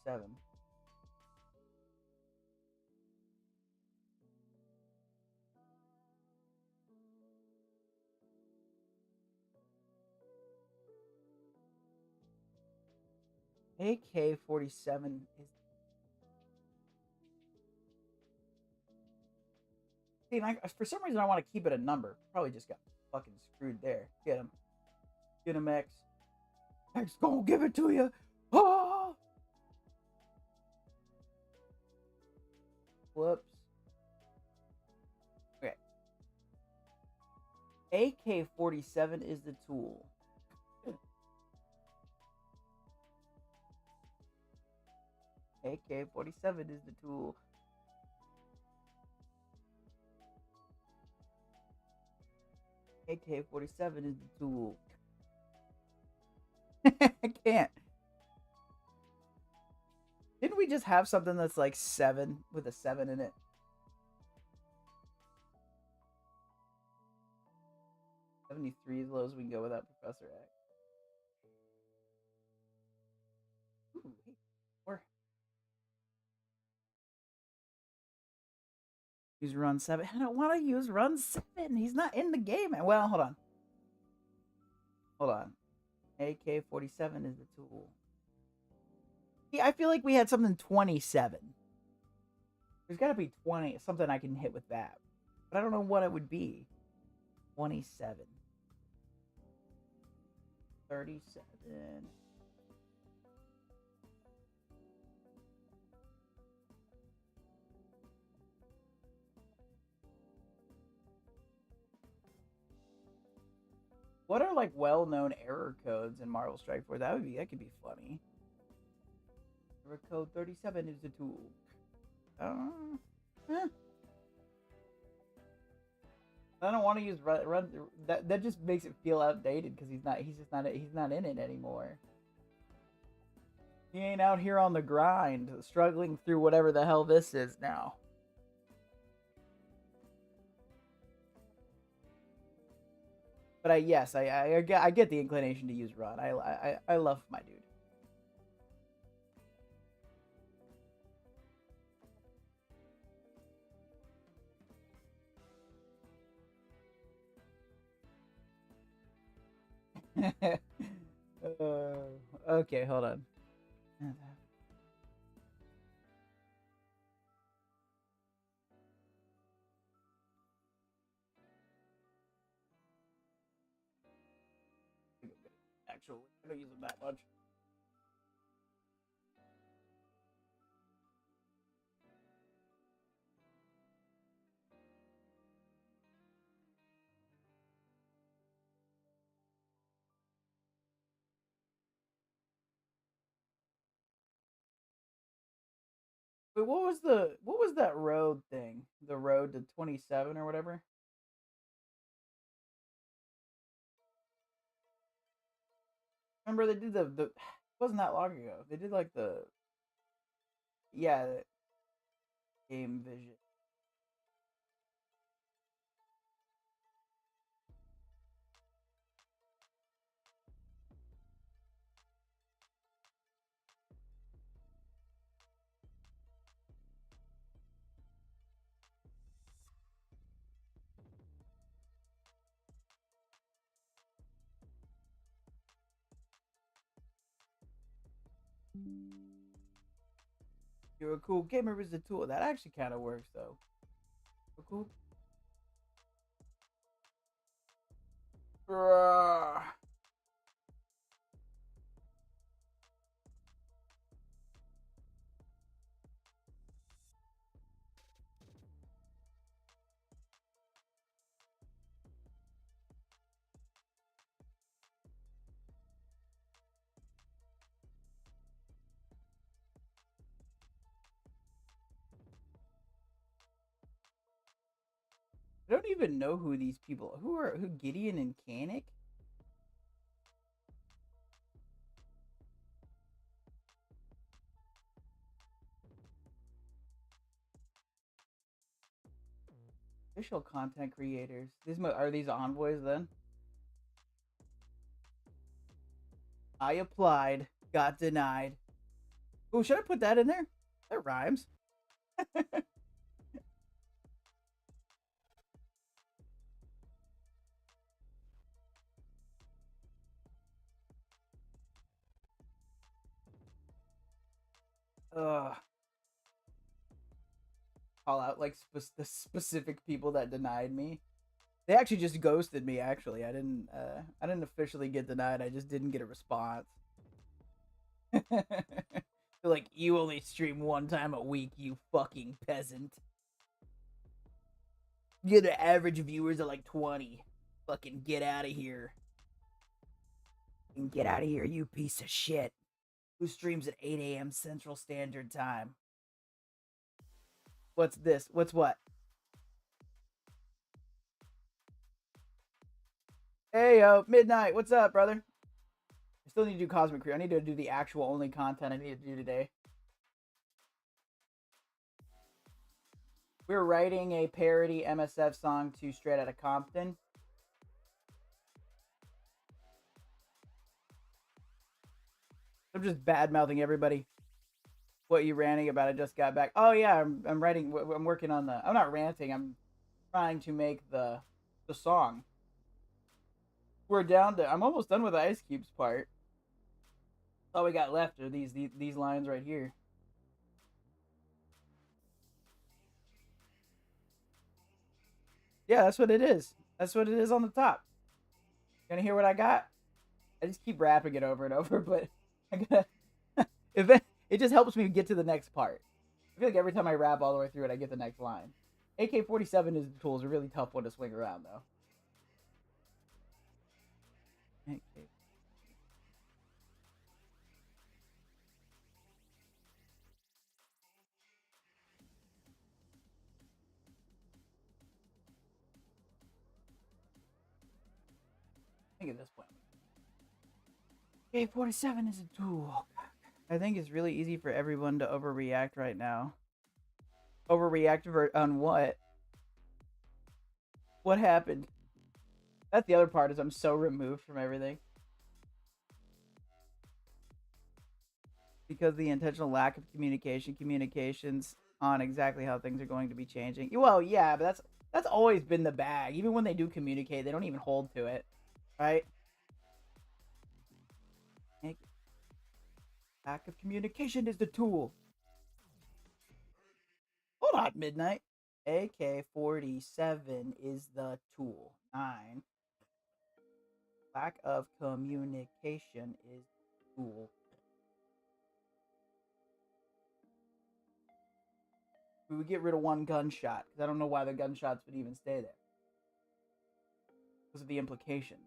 AK-47 is. See, for some reason, I want to keep it a number. Probably just got fucking screwed there. Get him. Get him, X. X gonna give it to you. Oh! Whoops. Okay. AK-47 is the tool. AK-47 is the tool. AK-47 is the tool. I can't. Didn't we just have something that's like 7 with a 7 in it? 73 is as low as we can go without Professor X. Ooh, hey, use run 7. I don't want to use run 7. He's not in the game. Well, hold on. Hold on. AK-47 is the tool. Yeah, I feel like we had something 27. There's got to be 20. Something I can hit with that. But I don't know what it would be. 27. 37. What are like well-known error codes in Marvel Strike Force? That could be funny. Error code 37 is the tool. I don't want to use run. That just makes it feel outdated because he's not in it anymore. He ain't out here on the grind, struggling through whatever the hell this is now. But I get the inclination to use run. I love my dude. Okay, hold on. Actually, I don't use them that much. Wait, what was that road thing? The road to 27 or whatever? Remember they did the it wasn't that long ago. They did like the game vision. You're a cool gamer is the tool. That actually kind of works though. Cool. Bruh. I don't even know who these people who Gideon and Kanik. Official content creators. Are these envoys then? I applied, got denied. Oh, should I put that in there? That rhymes. Ugh. Call out like the specific people that denied me. They actually just ghosted me. Actually, I didn't officially get denied. I just didn't get a response. They're like, you only stream 1 time a week, you fucking peasant. You're the average viewers are like 20. Fucking get out of here. Get out of here, you piece of shit. Who streams at 8 a.m. Central Standard Time? What's this? What's what? Hey, yo, Midnight. What's up, brother? I still need to do Cosmic Crew. I need to do the actual only content I need to do today. We're writing a parody MSF song to Straight Outta Compton. I'm just bad-mouthing everybody. What you ranting about? I just got back. Oh yeah, I'm writing. I'm working on the. I'm not ranting. I'm trying to make the song. We're down to. I'm almost done with the Ice Cube's part. All we got left are these lines right here. Yeah, that's what it is. That's what it is on the top. Gonna hear what I got? I just keep rapping it over and over, but I gotta. It just helps me get to the next part. I feel like every time I rap all the way through it, I get the next line. AK-47 is the tool is a really tough one to swing around, though. AK. I think at this point, AK-47 is a tool. I think it's really easy for everyone to overreact right now. Overreact on what? What happened? That's the other part, is I'm so removed from everything. Because the intentional lack of communications on exactly how things are going to be changing. Well, yeah, but that's always been the bag. Even when they do communicate, they don't even hold to it. Right? Lack of communication is the tool. Hold on, Midnight. AK-47 is the tool. 9. Lack of communication is the tool. We would get rid of 1 gunshot, because I don't know why the gunshots would even stay there. Because of the implications.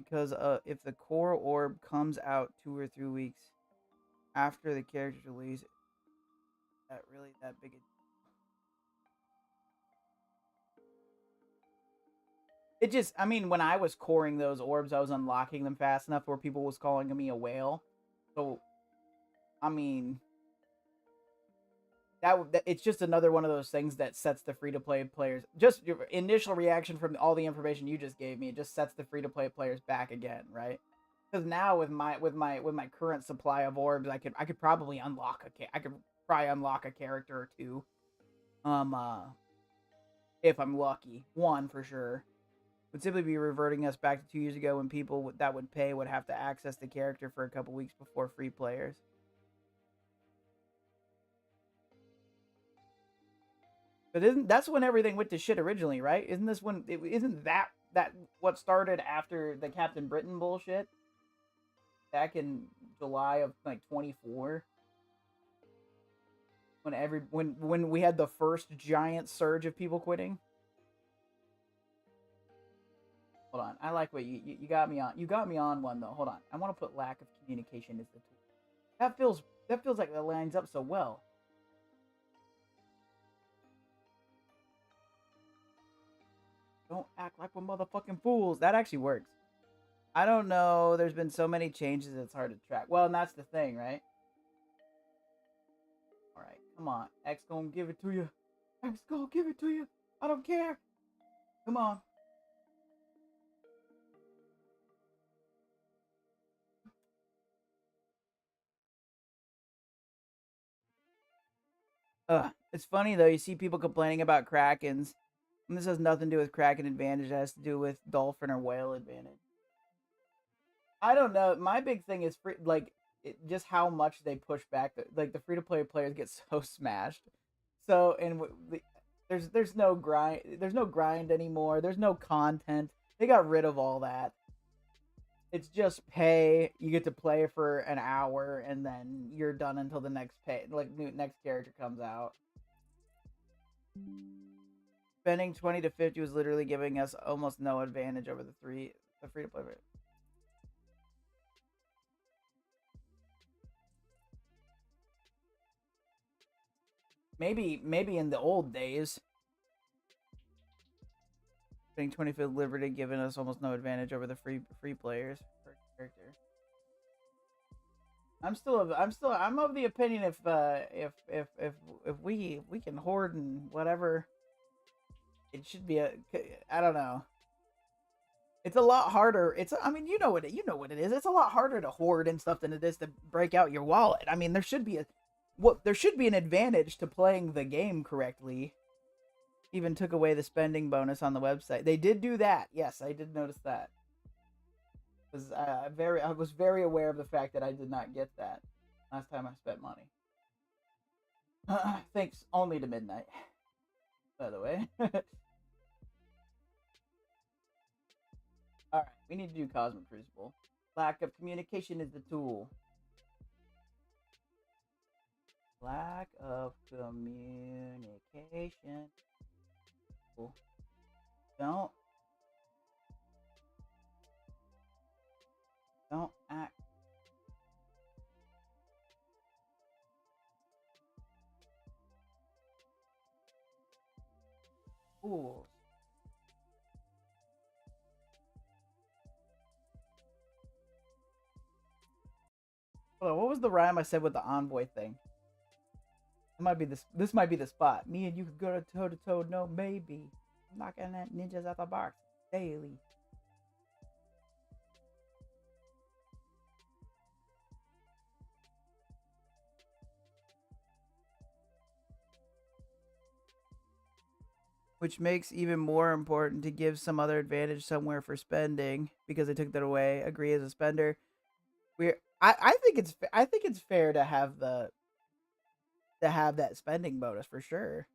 Because if the core orb comes out 2 or 3 weeks after the character's release, that really that big a... It just, I mean, when I was coring those orbs, I was unlocking them fast enough where people was calling me a whale. So, I mean, it's just another one of those things that sets the free-to-play players, just your initial reaction from all the information you just gave me, it just sets the free-to-play players back again, right? Because now with my current supply of orbs, I could probably unlock a character or 2, if I'm lucky. 1 for sure. Would simply be reverting us back to 2 years ago when people that would pay would have to access the character for a couple weeks before free players. But that's when everything went to shit originally, right? Isn't that what started after the Captain Britain bullshit? Back in July of like 24. When we had the first giant surge of people quitting. Hold on. I like what you got me on. You got me on one though. Hold on. I want to put lack of communication as the tool. That feels like that lines up so well. Don't act like we're motherfucking fools. That actually works. I don't know. There's been so many changes it's hard to track. Well, and that's the thing, right? Alright, come on. X gonna give it to you. X gonna give it to you. I don't care. Come on. It's funny though, you see people complaining about Krakens. And this has nothing to do with Kraken advantage. It has to do with Dolphin or Whale advantage. I don't know. My big thing is like just how much they push back. Like the free to play players get so smashed. So and there's no grind. There's no grind anymore. There's no content. They got rid of all that. It's just pay. You get to play for an hour, and then you're done until the next next character comes out. Spending 20 to 50 was literally giving us almost no advantage over the free to play rate. Maybe in the old days. Spending 20 for Liberty giving us almost no advantage over the free players per character. I'm of the opinion if we can hoard and whatever, it should be I don't know. It's a lot harder. I mean, you know what it is. It's a lot harder to hoard and stuff than it is to break out your wallet. I mean, there should be an advantage to playing the game correctly. Even took away the spending bonus on the website. They did do that. Yes, I did notice that. I was very aware of the fact that I did not get that last time I spent money. Thanks only to Midnight, by the way. Alright, we need to do Cosmic Crucible. Lack of communication is the tool. Lack of communication. Don't act. Fools. Hold on, what was the rhyme I said with the envoy thing? It might be this might be the spot. Me and you could go toe to toe. No, maybe. I'm knocking at ninjas out the box daily. Which makes even more important to give some other advantage somewhere for spending because they took that away. Agree as a spender. I think it's fair to have that spending bonus for sure.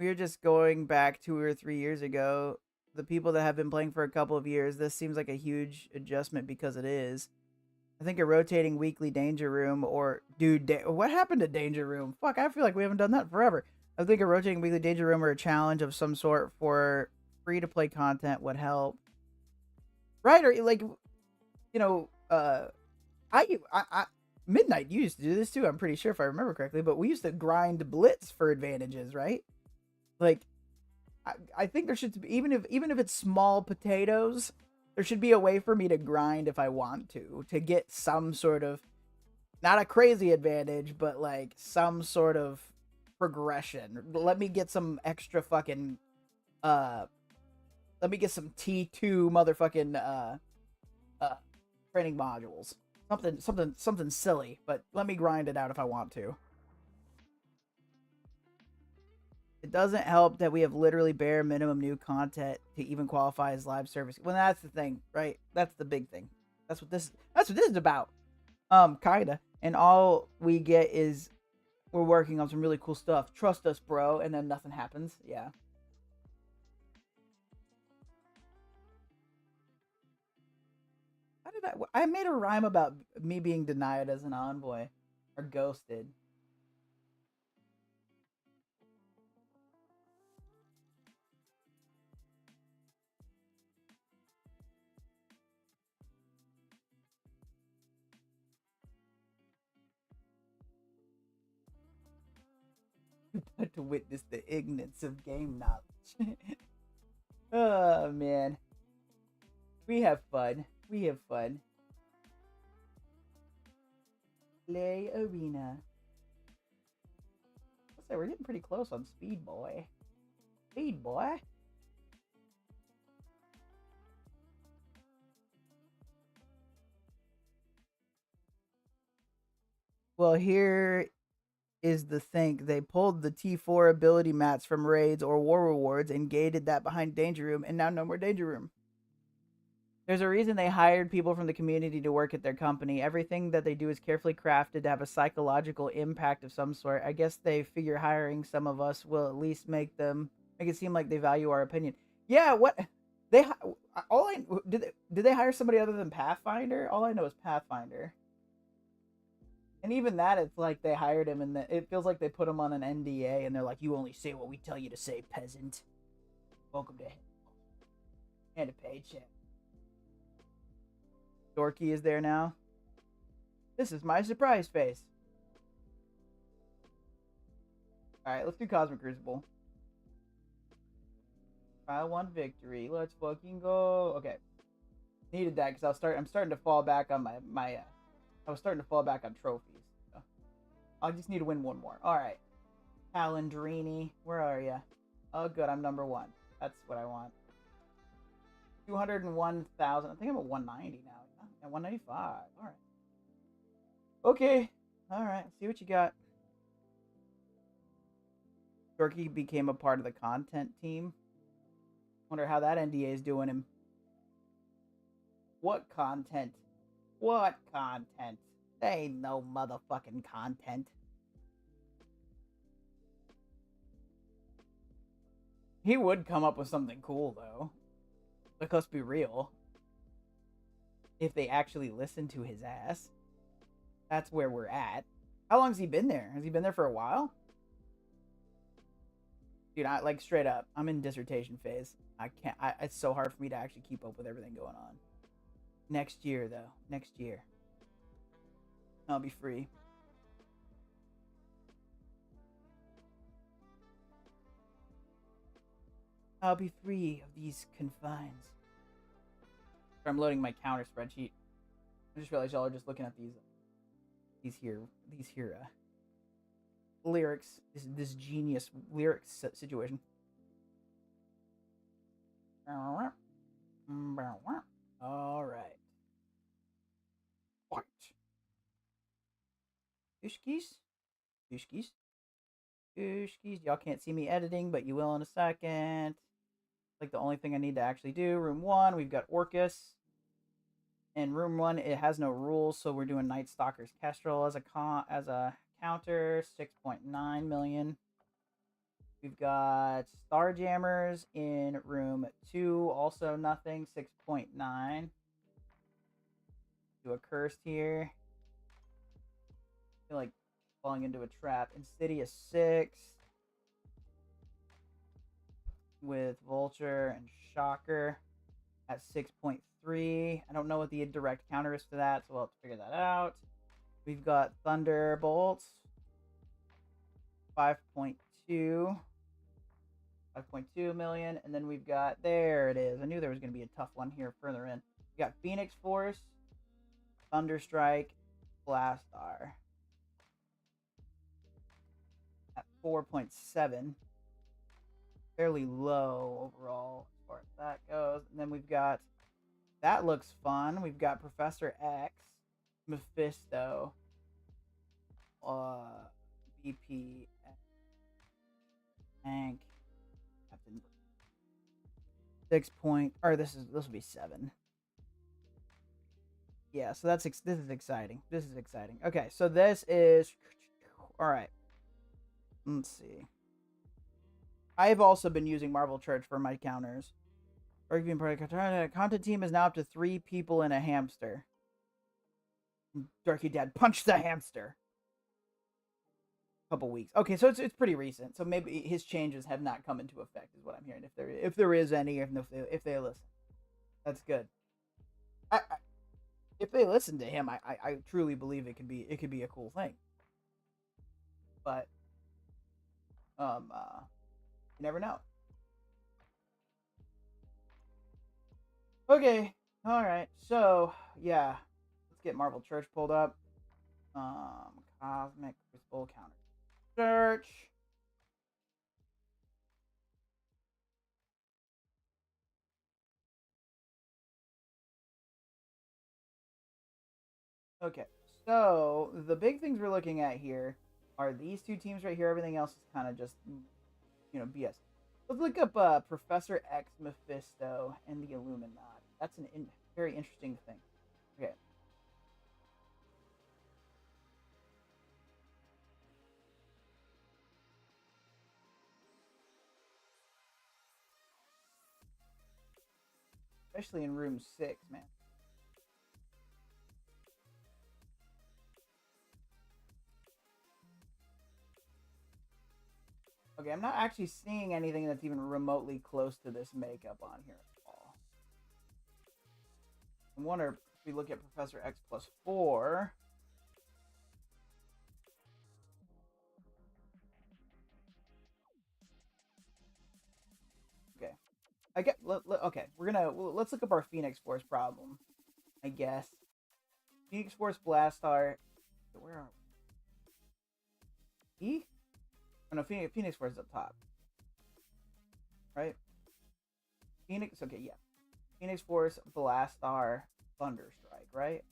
We're just going back 2 or 3 years ago. The people that have been playing for a couple of years, this seems like a huge adjustment because it is. I think a rotating weekly Danger Room or... Dude, what happened to Danger Room? Fuck, I feel like we haven't done that forever. I think a rotating weekly Danger Room or a challenge of some sort for free-to-play content would help. Right, or like... You know, Midnight used to do this too, I'm pretty sure if I remember correctly, but we used to grind Blitz for advantages, right? Like, I think there should be, even if it's small potatoes, there should be a way for me to grind if I want to get some sort of, not a crazy advantage, but like some sort of progression. Let me get some extra fucking, let me get some T2 motherfucking, training modules. Something silly, but let me grind it out if I want to. It doesn't help that we have literally bare minimum new content to even qualify as live service. Well, that's the thing, right? That's the big thing. That's what this is about. Kinda. And all we get is we're working on some really cool stuff. Trust us, bro. And then nothing happens. Yeah. I made a rhyme about me being denied as an envoy or ghosted. But to witness the ignorance of game knowledge. Oh man. We have fun. We have fun. Play arena. Let's say we're getting pretty close on Speed Boy. Speed Boy. Well, here is the thing. They pulled the T4 ability mats from raids or war rewards and gated that behind Danger Room, and now no more Danger Room. There's a reason they hired people from the community to work at their company. Everything that they do is carefully crafted to have a psychological impact of some sort. I guess they figure hiring some of us will at least make it seem like they value our opinion. Yeah, what they all I did they hire somebody other than Pathfinder? All I know is Pathfinder. And even that, it's like they hired him, and it feels like they put him on an NDA, and they're like, "You only say what we tell you to say, peasant. Welcome to and a paycheck." Dorky is there now. This is my surprise face. All right, let's do Cosmic Crucible. Trial 1 victory. Let's fucking go. Okay, needed that because I'm starting to fall back on I was starting to fall back on trophies. So I just need to win one more. All right. Calandrini, where are you? Oh, good. I'm number 1. That's what I want. 201,000. I think I'm at 190 now. At 195. All right. Okay. All right. See what you got. Dorky became a part of the content team. Wonder how that NDA is doing him. What content? What content? There ain't no motherfucking content. He would come up with something cool, though. Like, let's be real. If they actually listen to his ass. That's where we're at. How long has he been there? Has he been there for a while? Dude, like, straight up, I'm in dissertation phase. It's so hard for me to actually keep up with everything going on. Next year, though. Next year. I'll be free. I'll be free of these confines. I'm loading my counter spreadsheet. I just realized y'all are just looking at these here lyrics. This genius lyrics situation. All right. What? Gooshkies? Gooshkies? Gooshkies. Y'all can't see me editing, but you will in a second. Like the only thing I need to actually do. Room 1, we've got Orcus. And room 1, it has no rules, so we're doing Night Stalker's Kestrel as a counter, 6.9 million. We've got Starjammers in room 2, also nothing, 6.9. Do a Cursed here. I feel like falling into a trap. Insidious 6. With Vulture and Shocker at 6.3. I don't know what the direct counter is to that, so we'll have to figure that out. We've got Thunderbolts, 5.2 million, and then we've got, there it is. I knew there was going to be a tough one here further in. We got Phoenix Force, Thunderstrike, Blastar at 4.7. Fairly low overall as far as that goes. And then we've got, that looks fun. We've got Professor X, Mephisto, BP, Hank, Captain 6 point, or this will be 7. Yeah, so this is exciting. This is exciting. Okay, so this is, all right. Let's see. I've also been using Marvel Church for my counters. The content team is now up to 3 people and a hamster. Darky Dad, punch the hamster. Couple weeks. Okay, so it's pretty recent. So maybe his changes have not come into effect, is what I'm hearing. If there is any, if they listen, that's good. If they listen to him, I truly believe it could be a cool thing. But you never know. Okay, all right. So yeah, let's get Marvel Church pulled up. Cosmic Crucible counter search. Okay, so the big things we're looking at here are these 2 teams right here. Everything else is kind of just, BS. Let's look up Professor X, Mephisto, and the Illuminati. That's a very interesting thing. Okay. Especially in room 6, man. Okay, I'm not actually seeing anything that's even remotely close to this makeup on here at all. I wonder if we look at Professor X plus 4. Okay. Okay, let's look up our Phoenix Force problem, I guess. Phoenix Force Blastar. Where are we? E? Oh, no, Phoenix Force is up top. Right? Phoenix, okay, yeah. Phoenix Force, Blastar, Thunderstrike, right?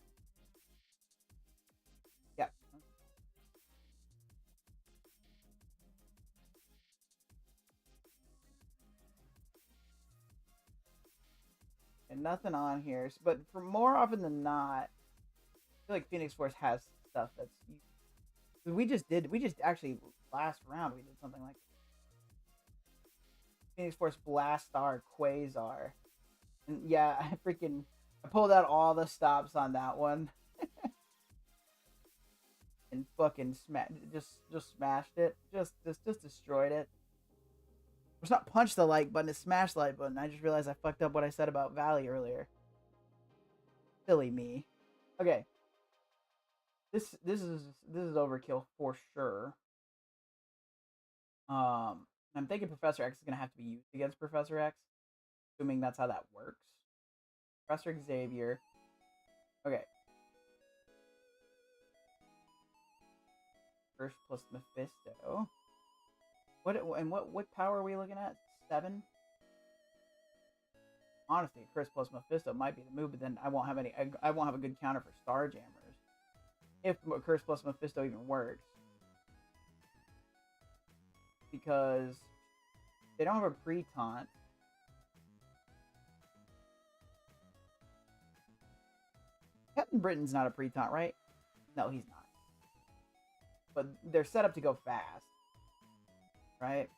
Yeah. And nothing on here, but for more often than not, I feel like Phoenix Force has stuff that's. We just actually last round we did something like Phoenix Force Blastar Quasar, and yeah, I pulled out all the stops on that one, and fucking just smashed it, just destroyed it. It's not punch the like button, it's smash the like button. I just realized I fucked up what I said about Valley earlier. Silly me. Okay. This is overkill for sure. I'm thinking Professor X is gonna have to be used against Professor X, assuming that's how that works. Professor Xavier. Okay. Curse plus Mephisto. What power are we looking at? 7. Honestly, Curse plus Mephisto might be the move, but then I won't have a good counter for Starjammers. If Curse plus Mephisto even works. Because they don't have a pre-taunt. Captain Britain's not a pre-taunt, right? No, he's not. But they're set up to go fast. Right?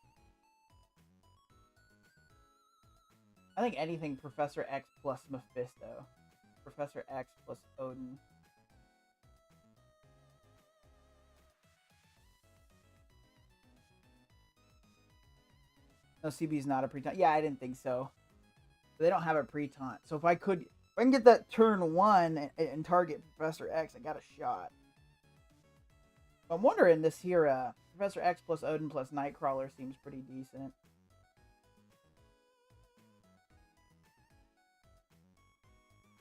I think anything Professor X plus Mephisto. Professor X plus Odin. No, CB is not a pre-taunt. Yeah, I didn't think so. They don't have a pre-taunt. So if I can get that turn 1 and target Professor X, I got a shot. I'm wondering this here, Professor X plus Odin plus Nightcrawler seems pretty decent.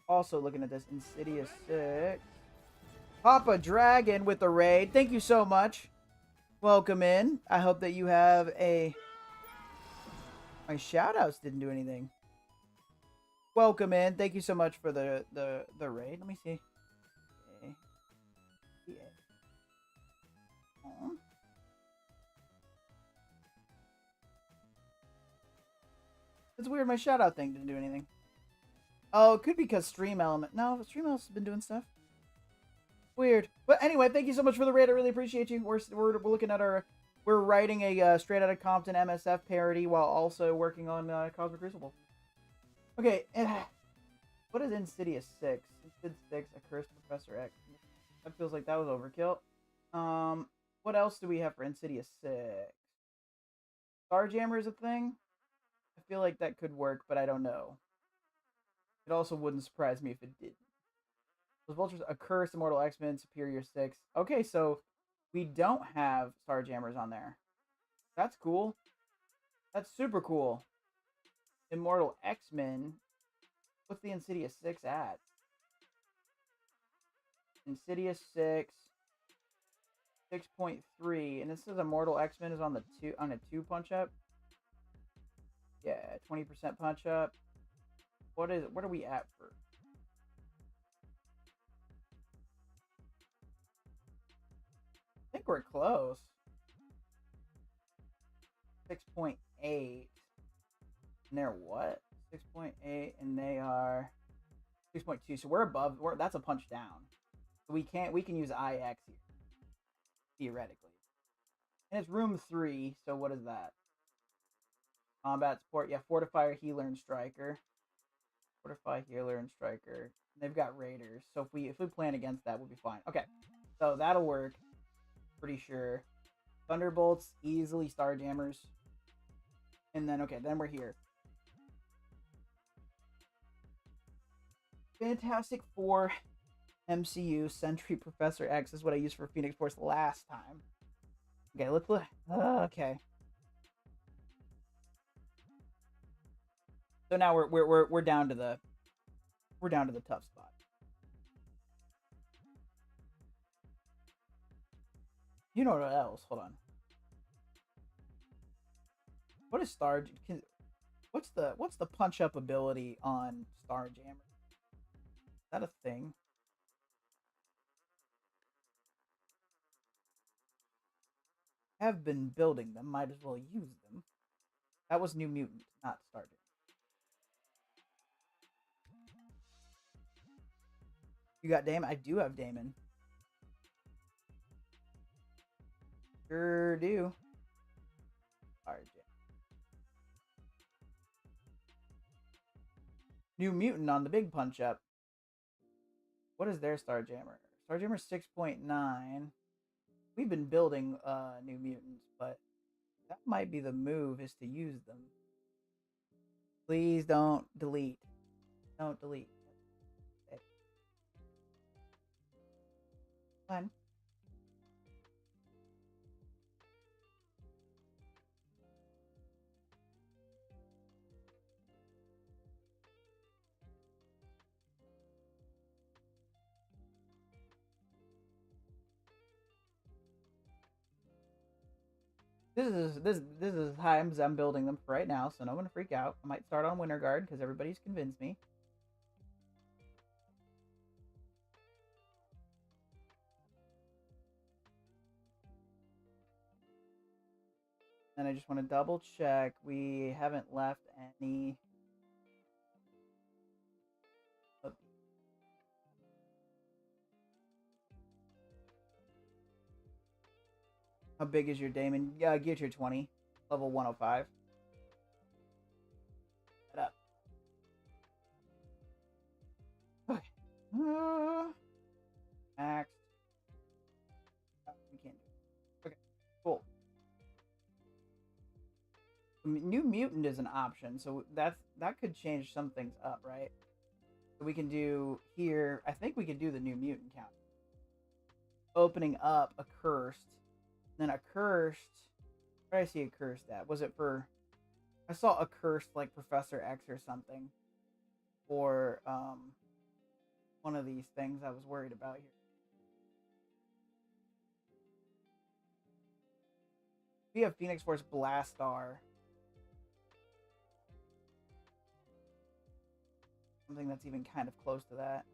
Also looking at this, Insidious 6. Papa Dragon with the raid. Thank you so much. Welcome in. I hope that you have a... My shoutouts didn't do anything. Welcome in. Thank you so much for the raid. Let me see. Okay. Yeah. It's weird. My shoutout thing didn't do anything. Oh, it could be because Stream Element. No, Stream Element's been doing stuff. Weird. But anyway, thank you so much for the raid. I really appreciate you. We're looking at our... We're writing a Straight Outta Compton MSF parody while also working on Cosmic Crucible. Okay, what is Insidious 6? Insidious 6, a Cursed Professor X. That feels like that was overkill. What else do we have for Insidious 6? Starjammer is a thing? I feel like that could work, but I don't know. It also wouldn't surprise me if it did. Those Vultures, a Curse, Immortal X-Men, Superior 6. Okay, so... We don't have Starjammers on there. That's cool. That's super cool. Immortal X-Men. What's the Insidious 6 at? Insidious 6. 6.3. And this is Immortal X-Men is on the 2 punch up. Yeah, 20% punch up. What are we at for? I think we're close. 6.8. And they're what? 6.8 and they are 6.2. So we're above. That's a punch down. So we can use IX here theoretically. And it's room 3. So what is that? Combat support. Yeah, fortifier, healer, and striker. Fortify, healer, and striker. They've got raiders. So if we plan against that, we'll be fine. Okay, so that'll work. Pretty sure. Thunderbolts, easily Starjammers. And then, okay, then we're here. Fantastic Four, MCU, Sentry, Professor X is what I used for Phoenix Force last time. Okay, let's look. Okay. So now we're down to the tough spot. You know what else? Hold on. What is Star? What's the punch up ability on Starjammer? Is that a thing? Have been building them. Might as well use them. That was New Mutant, not Starjammer. You got Damon? I do have Damon. Sure do. Alright. New Mutant on the big punch up. What is their Starjammer? Starjammer 6.9. We've been building New Mutants, but that might be the move, is to use them. Please don't delete. Don't delete. Okay. Fine. This is how I'm building them for right now, so no one to freak out. I might start on Winter Guard because everybody's convinced me. And I just want to double check we haven't left any. How big is your Damon? Yeah, Gear Tier 20, level 105. Set up. Okay. Max. We can't do it. Okay, cool. New Mutant is an option, so that could change some things up, right? So we can do here. I think we could do the New Mutant count. Opening up a cursed. Then a cursed. Where did I see a cursed at? Was it for? I saw a cursed like Professor X or something, or one of these things I was worried about here. We have Phoenix Force Blastar. Something that's even kind of close to that.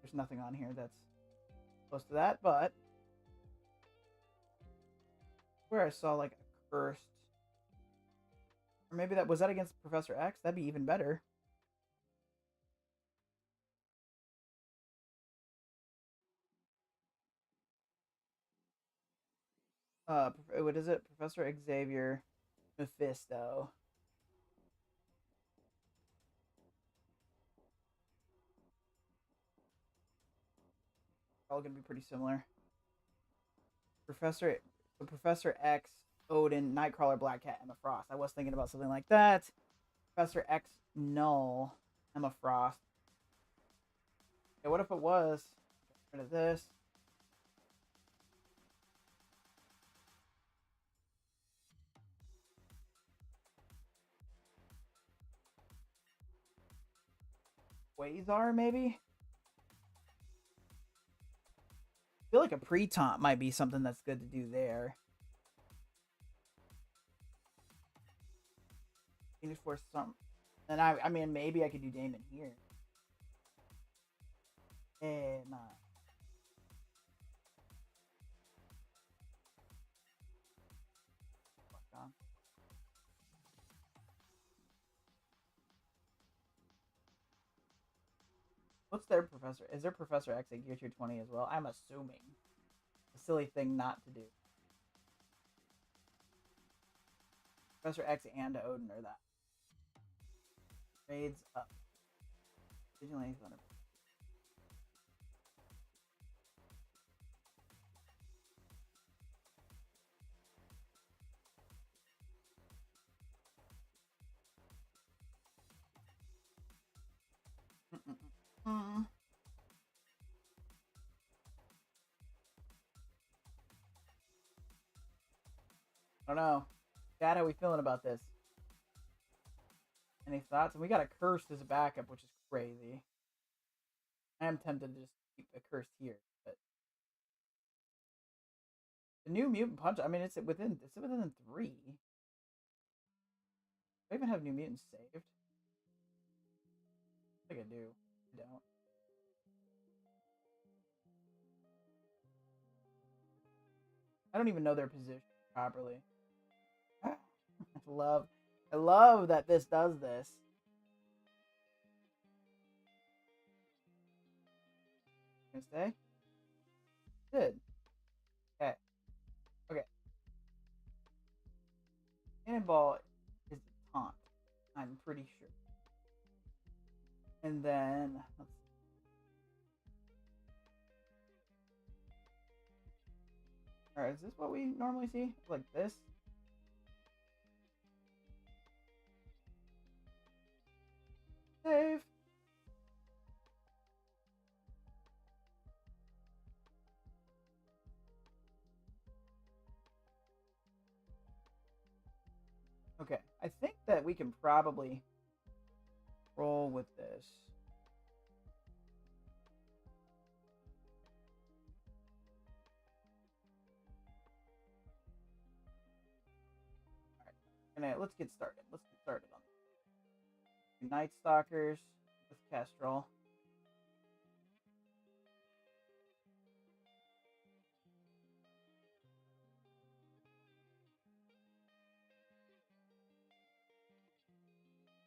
There's nothing on here that's close to that, but where I saw like a cursed, or maybe that was that against Professor X. That'd be even better. What is it? Professor Xavier, Mephisto. All gonna be pretty similar. Professor X, Odin, Nightcrawler, Black Cat, Emma Frost. I was thinking about something like that. Professor X, Null, Emma Frost. Okay, what if it was? Get rid of this. Quasar, maybe? I feel like a pre-taunt might be something that's good to do there. Phoenix Force some. And I mean, maybe I could do Damon here. Nah. What's their professor? Is their Professor X at Gear Tier 20 as well? I'm assuming. A silly thing not to do. Professor X and Odin are that. Grades up. Vigilante Thunder. I don't know. Dad, how are we feeling about this? Any thoughts? And we got a Cursed as a backup, which is crazy. I am tempted to just keep a Cursed here, but the new Mutant Punch. I mean, it's within 3. Do I even have New Mutants saved? I think I do. I don't. I don't even know their position properly. I love that this does this. Gonna stay? Good. Okay. Okay. Cannonball is a taunt. I'm pretty sure. And then let's see. Alright, is this what we normally see? Like this? Save. Okay, I think that we can probably roll with this. All right, let's get started. Let's get started on this. Night Stalkers with Kestrel.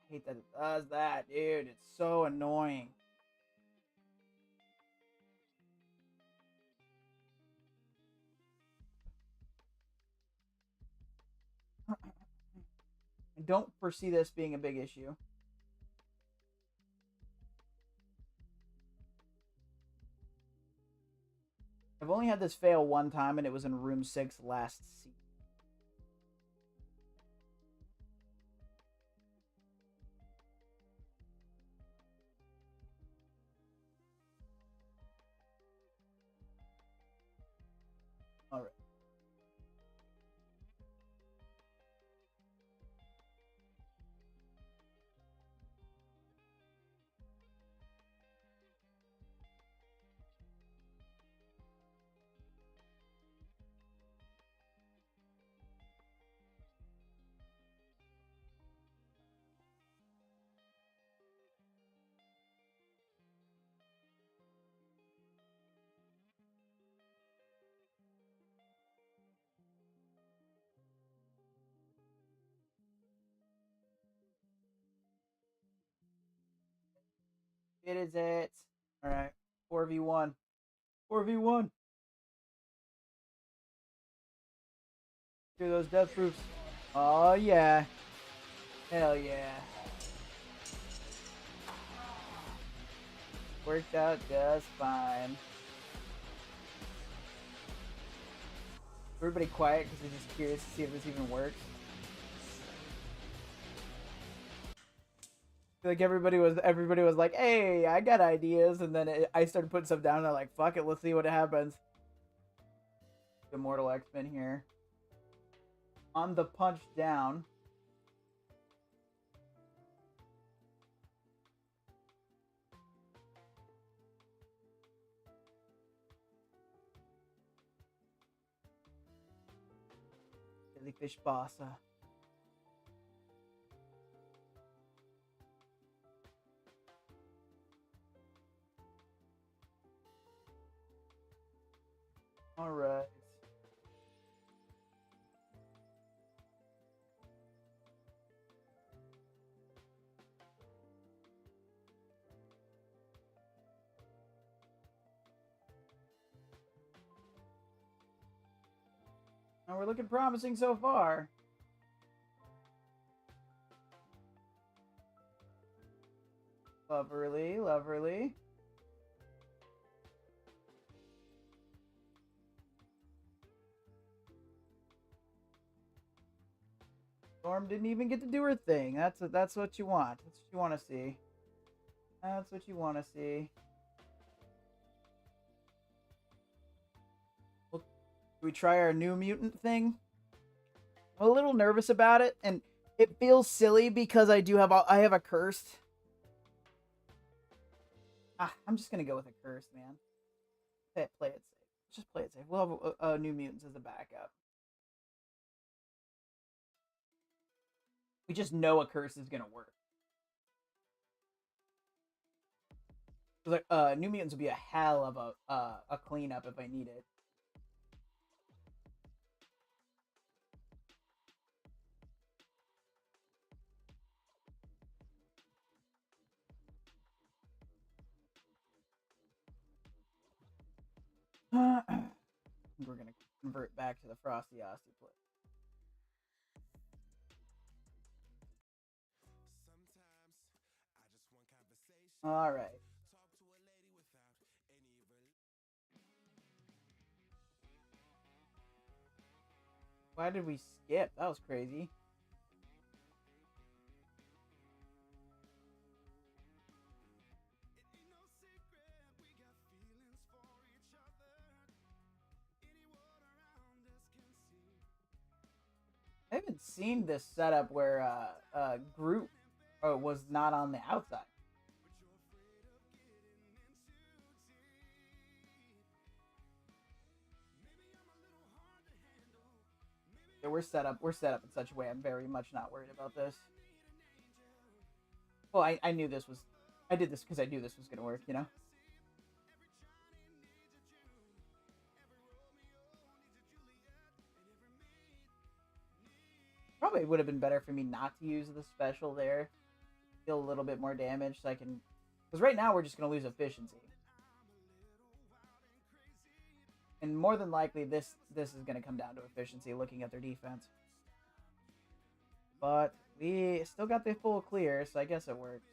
I hate that it does that, dude. It's so annoying. I don't foresee this being a big issue. I've only had this fail one time, and it was in room 6 last season. All right. It is it. All right. 4v1. 4v1. Do those death proofs. Oh, yeah. Hell yeah. Worked out just fine. Everybody quiet because they're just curious to see if this even works. I feel like everybody was like, "Hey, I got ideas," and then I started putting stuff down. And I'm like, "Fuck it, let's see what happens." Immortal X-Men here. On the punch down. Jellyfish Bassa. All right. And we're looking promising so far. Loverly, loverly. Storm didn't even get to do her thing. That's what you want. That's what you want to see. That's what you want to see. Well, do we try our new mutant thing? I'm a little nervous about it, and it feels silly because I have a cursed. I'm just gonna go with a curse, man. Play it safe. Just play it safe. We'll have New Mutants as a backup. We just know a curse is gonna work. Like New Mutants would be a hell of a cleanup if I need it. We're gonna convert back to the Frosty Aussie play. All right. Why did we skip? That was crazy. I haven't seen this setup where Groot was not on the outside. Yeah, we're set up in such a way I'm very much not worried about this. Well, I knew this was... I did this because I knew this was going to work, you know? Probably would have been better for me not to use the special there. Deal a little bit more damage so I can... Because right now we're just going to lose efficiency. And more than likely, this is going to come down to efficiency, looking at their defense. But we still got the full clear, so I guess it works.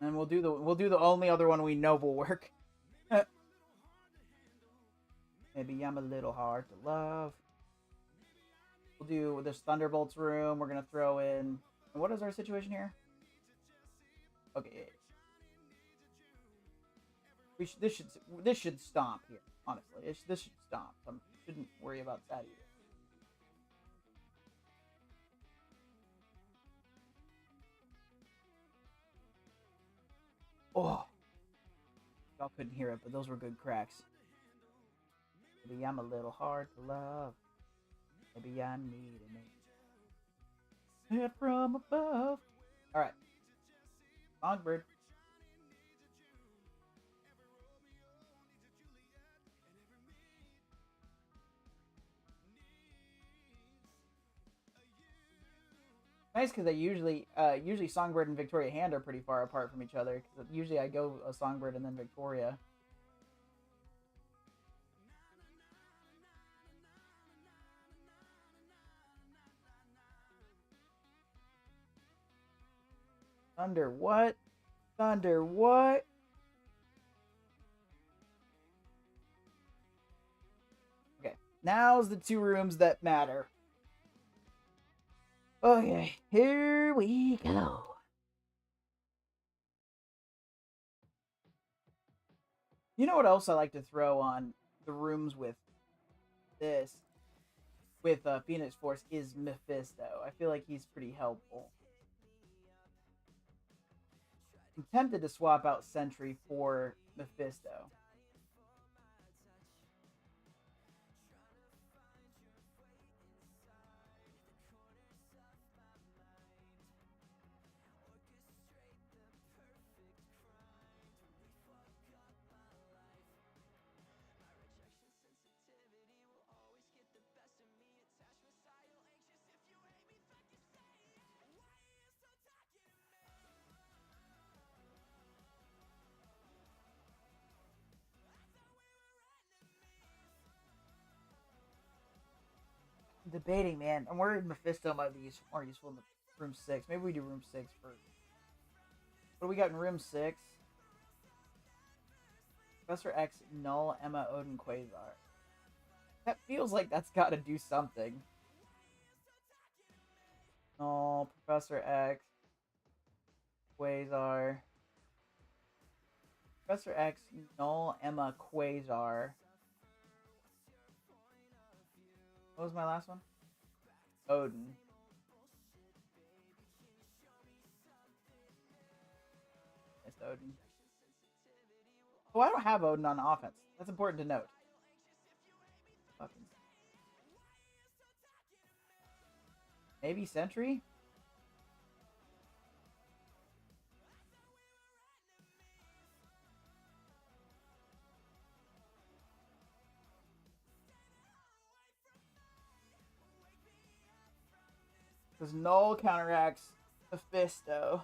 And we'll do the only other one we know will work. Maybe I'm a little hard to love. We'll do this Thunderbolts room. We're gonna throw in. What is our situation here? Okay. This should stomp here. Honestly, this should stomp. So I shouldn't worry about that either. Oh, y'all couldn't hear it, but those were good cracks. Maybe I'm a little hard to love. Maybe I need a hit from above. All right, Songbird. Nice because they usually Songbird and Victoria Hand are pretty far apart from each other. Cause usually I go a Songbird and then Victoria. Thunder what? Thunder what? Okay, now's the two rooms that matter. Okay, here we go. You know what else I like to throw on the rooms with this, with Phoenix Force, is Mephisto. I feel like he's pretty helpful. I'm tempted to swap out Sentry for Mephisto. debating, man. I'm worried Mephisto might be more useful in the room 6. Maybe we do room 6 first. What do we got in room 6? Professor X, Null, Emma, Odin, Quasar. That feels like that's got to do something. Null, Professor X, Quasar. Professor X, Null, Emma, Quasar. What was my last one? Odin. It's Odin. Oh, I don't have Odin on offense. That's important to note. Fucking. Maybe Sentry? Because Null counteracts Mephisto.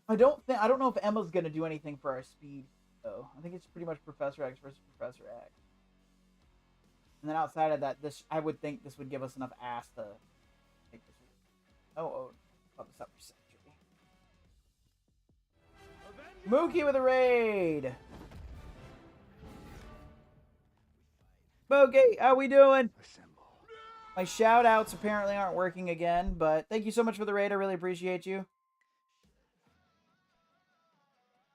I don't know if Emma's gonna do anything for our speed though. I think it's pretty much Professor X versus Professor X. And then outside of that, I would think this would give us enough ass to make this. Oh, pop this up for Sentry. Mookie with a raid. Mookie, how we doing? My shout outs apparently aren't working again, but thank you so much for the raid. I really appreciate you.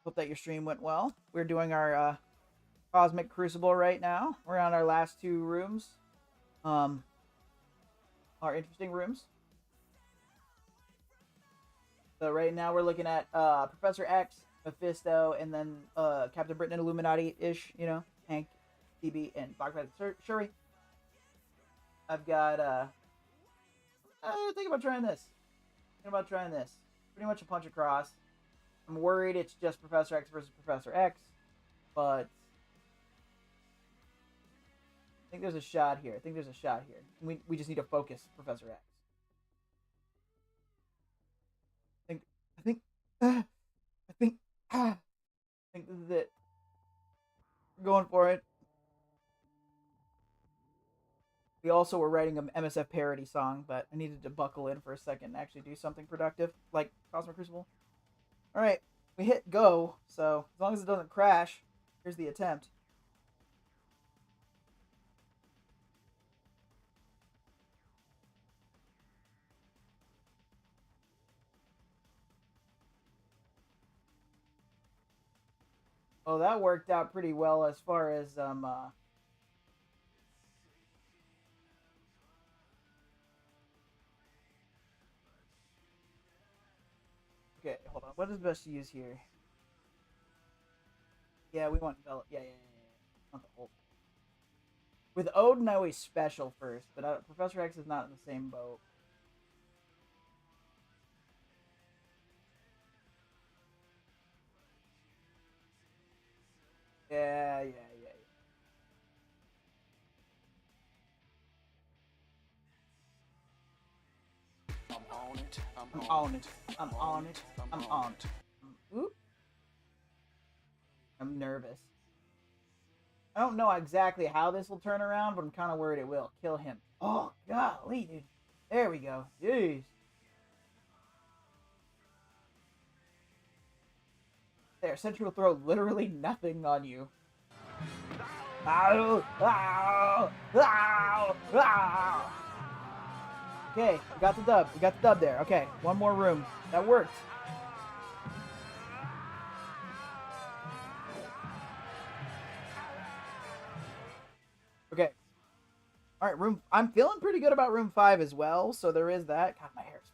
Hope that your stream went well. We're doing our Cosmic Crucible right now. We're on our last 2 rooms. Our interesting rooms. So right now we're looking at Professor X, Mephisto, and then Captain Britain and Illuminati-ish, you know, Hank, TB, and Bogdan Shuri. I've got think about trying this. Pretty much a punch across. I'm worried it's just Professor X versus Professor X, but I think there's a shot here. We just need to focus Professor X. I think this is it. We're going for it. We also were writing an MSF parody song, but I needed to buckle in for a second and actually do something productive, like Cosmic Crucible. Alright, we hit go, so as long as it doesn't crash, here's the attempt. Well, that worked out pretty well as far as, Okay, hold on. What is best to use here? Yeah, we want Velvet. Yeah. Not the whole. With Odin, I always special first, but Professor X is not in the same boat. Yeah. I'm on it. Oop. I'm nervous. I don't know exactly how this will turn around, but I'm kind of worried it will. Kill him. Oh, golly, dude. There we go. Jeez. There, Sentry will throw literally nothing on you. Ow! Ow! Ow! Ow! Okay, we got the dub. We got the dub there. Okay, one more room. That worked. Okay. All right, room. I'm feeling pretty good about room 5 as well, so there is that. God, my hair's fine.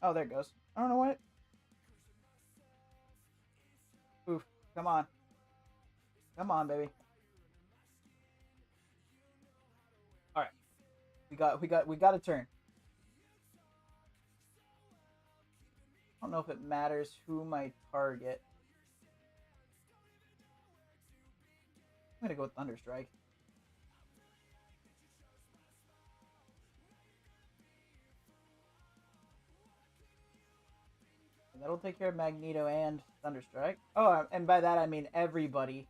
Oh, there it goes. I don't know what. Oof. Come on. Come on, baby. All right. We got a turn. I don't know if it matters who my target. I'm gonna go with Thunderstrike. That'll take care of Magneto and Thunderstrike. Oh, and by that I mean everybody.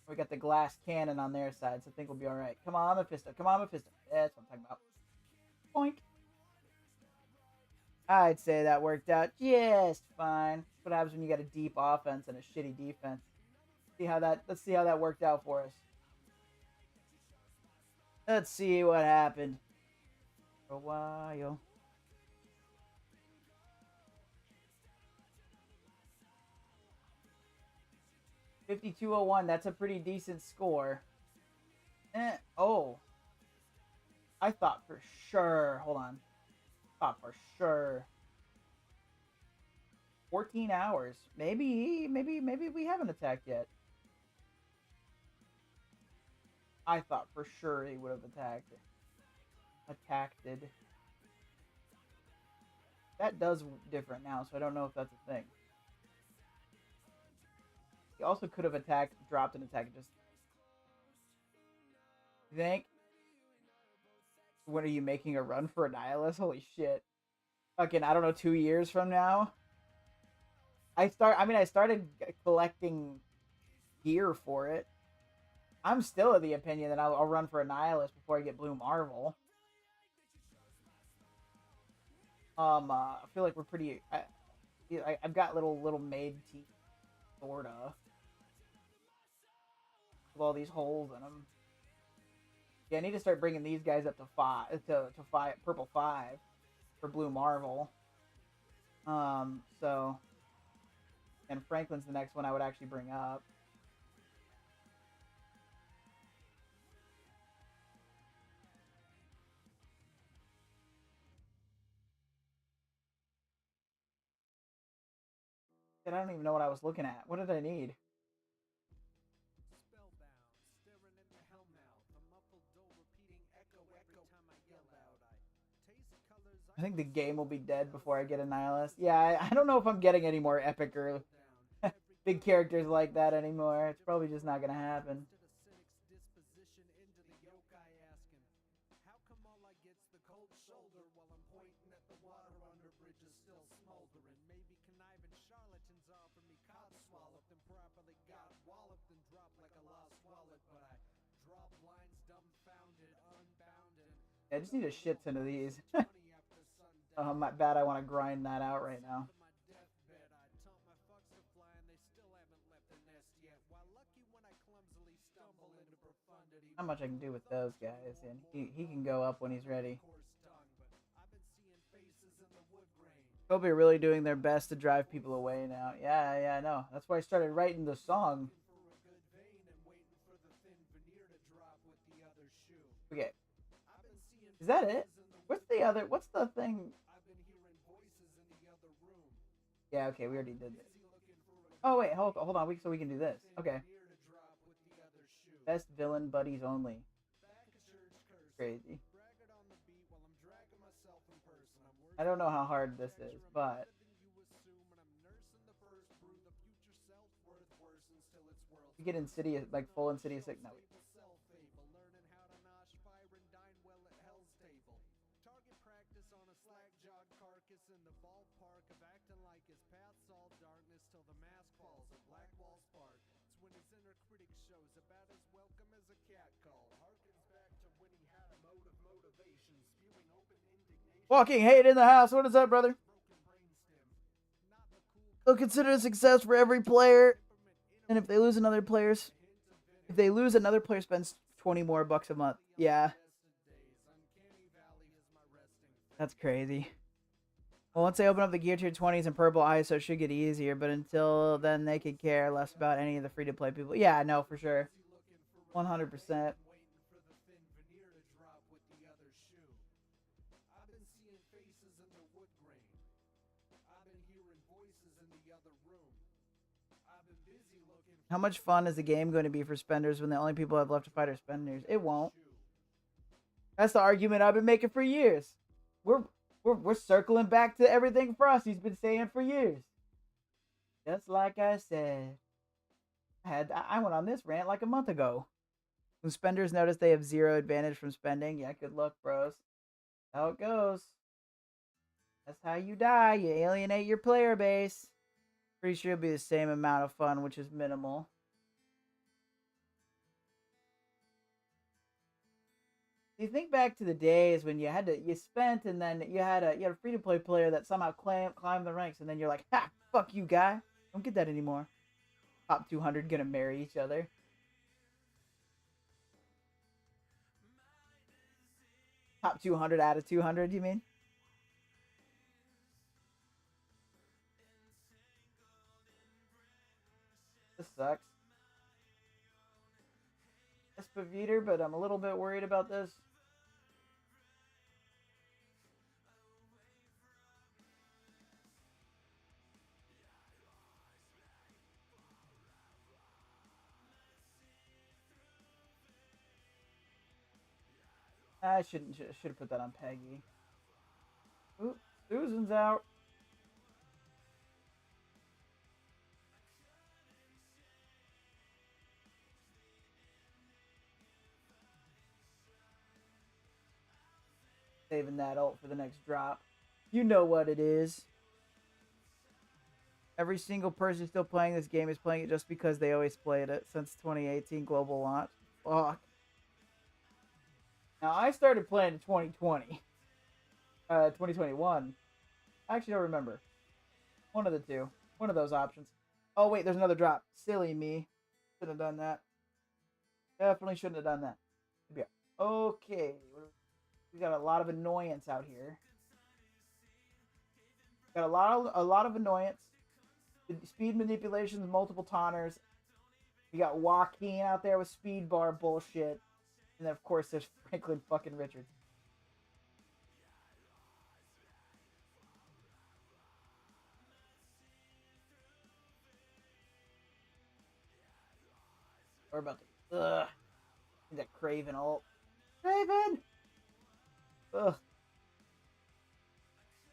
We got the glass cannon on their side, so I think we'll be alright. Come on, Mephisto. Come on, Mephisto. That's what I'm talking about. Boink. I'd say that worked out just fine. That's what happens when you got a deep offense and a shitty defense. Let's see how that worked out for us. Let's see what happened. For a while. $52.01. That's a pretty decent score. Oh. I thought for sure. Hold on. Thought for sure. 14 hours. Maybe we haven't attacked yet. I thought for sure he would have attacked. That does different now, so I don't know if that's a thing. He also could have attacked, dropped an attack, and just... You think? When are you making a run for a Nihilus? Holy shit. Fucking, I don't know, 2 years from now? I started collecting gear for it. I'm still of the opinion that I'll run for a Nihilus before I get Blue Marvel. I feel like we're pretty... I've got little maid teeth, sorta. With all these holes in them. Yeah, I need to start bringing these guys up to purple 5 for Blue Marvel. So, and Franklin's the next one I would actually bring up. And I don't even know what I was looking at. What did I need? I think the game will be dead before I get a Nihilus. Yeah, I don't know if I'm getting any more epic or big characters like that anymore. It's probably just not going to happen. I just need a shit ton of these. My bad, I want to grind that out right now. Not much I can do with those guys, and he can go up when he's ready. They're really doing their best to drive people away now. Yeah, I know. That's why I started writing the song. Okay. Is that it? What's the thing? Yeah, okay, we already did this. Oh, wait, hold on, so we can do this. Okay. Best villain buddies only. Crazy. I don't know how hard this is, but... You get Insidious, like full Insidious, like, no. Walking hate in the house. What is up, brother? They'll consider a success for every player, and if they lose another player spends 20 more bucks a month. Yeah, that's crazy. Well, once they open up the gear tier 20s and purple ISO, it should get easier. But until then, they could care less about any of the free-to-play people. Yeah, no, for sure. 100%. How much fun is the game going to be for spenders when the only people who have left to fight are spenders? It won't. That's the argument I've been making for years. We're circling back to everything Frosty's been saying for years. Just like I said. I went on this rant like a month ago. When spenders notice they have zero advantage from spending, yeah, good luck, bros. How it goes. That's how you die. You alienate your player base. Pretty sure it'll be the same amount of fun, which is minimal. You think back to the days when you spent and then you had a free to play player that somehow climbed the ranks, and then you're like, ha, fuck you, guy. Don't get that anymore. Top 200 gonna marry each other. Top 200 out of 200, you mean? This sucks. Espaviter, but I'm a little bit worried about this. I should have put that on Peggy. Ooh, Susan's out. Saving that ult for the next drop. You know what it is. Every single person still playing this game is playing it just because they always played it since 2018 global launch. Fuck. Now, I started playing in 2020. 2021. I actually don't remember. One of the two. One of those options. Oh, wait, there's another drop. Silly me. Shouldn't have done that. Definitely shouldn't have done that. Yeah. Okay. We got a lot of annoyance out here. Got a lot of annoyance. Speed manipulations, multiple taunters. We got Joaquin out there with speed bar bullshit. And then, of course, there's Franklin fucking Richards. We're about to... Ugh. That Craven ult. Craven! Ugh.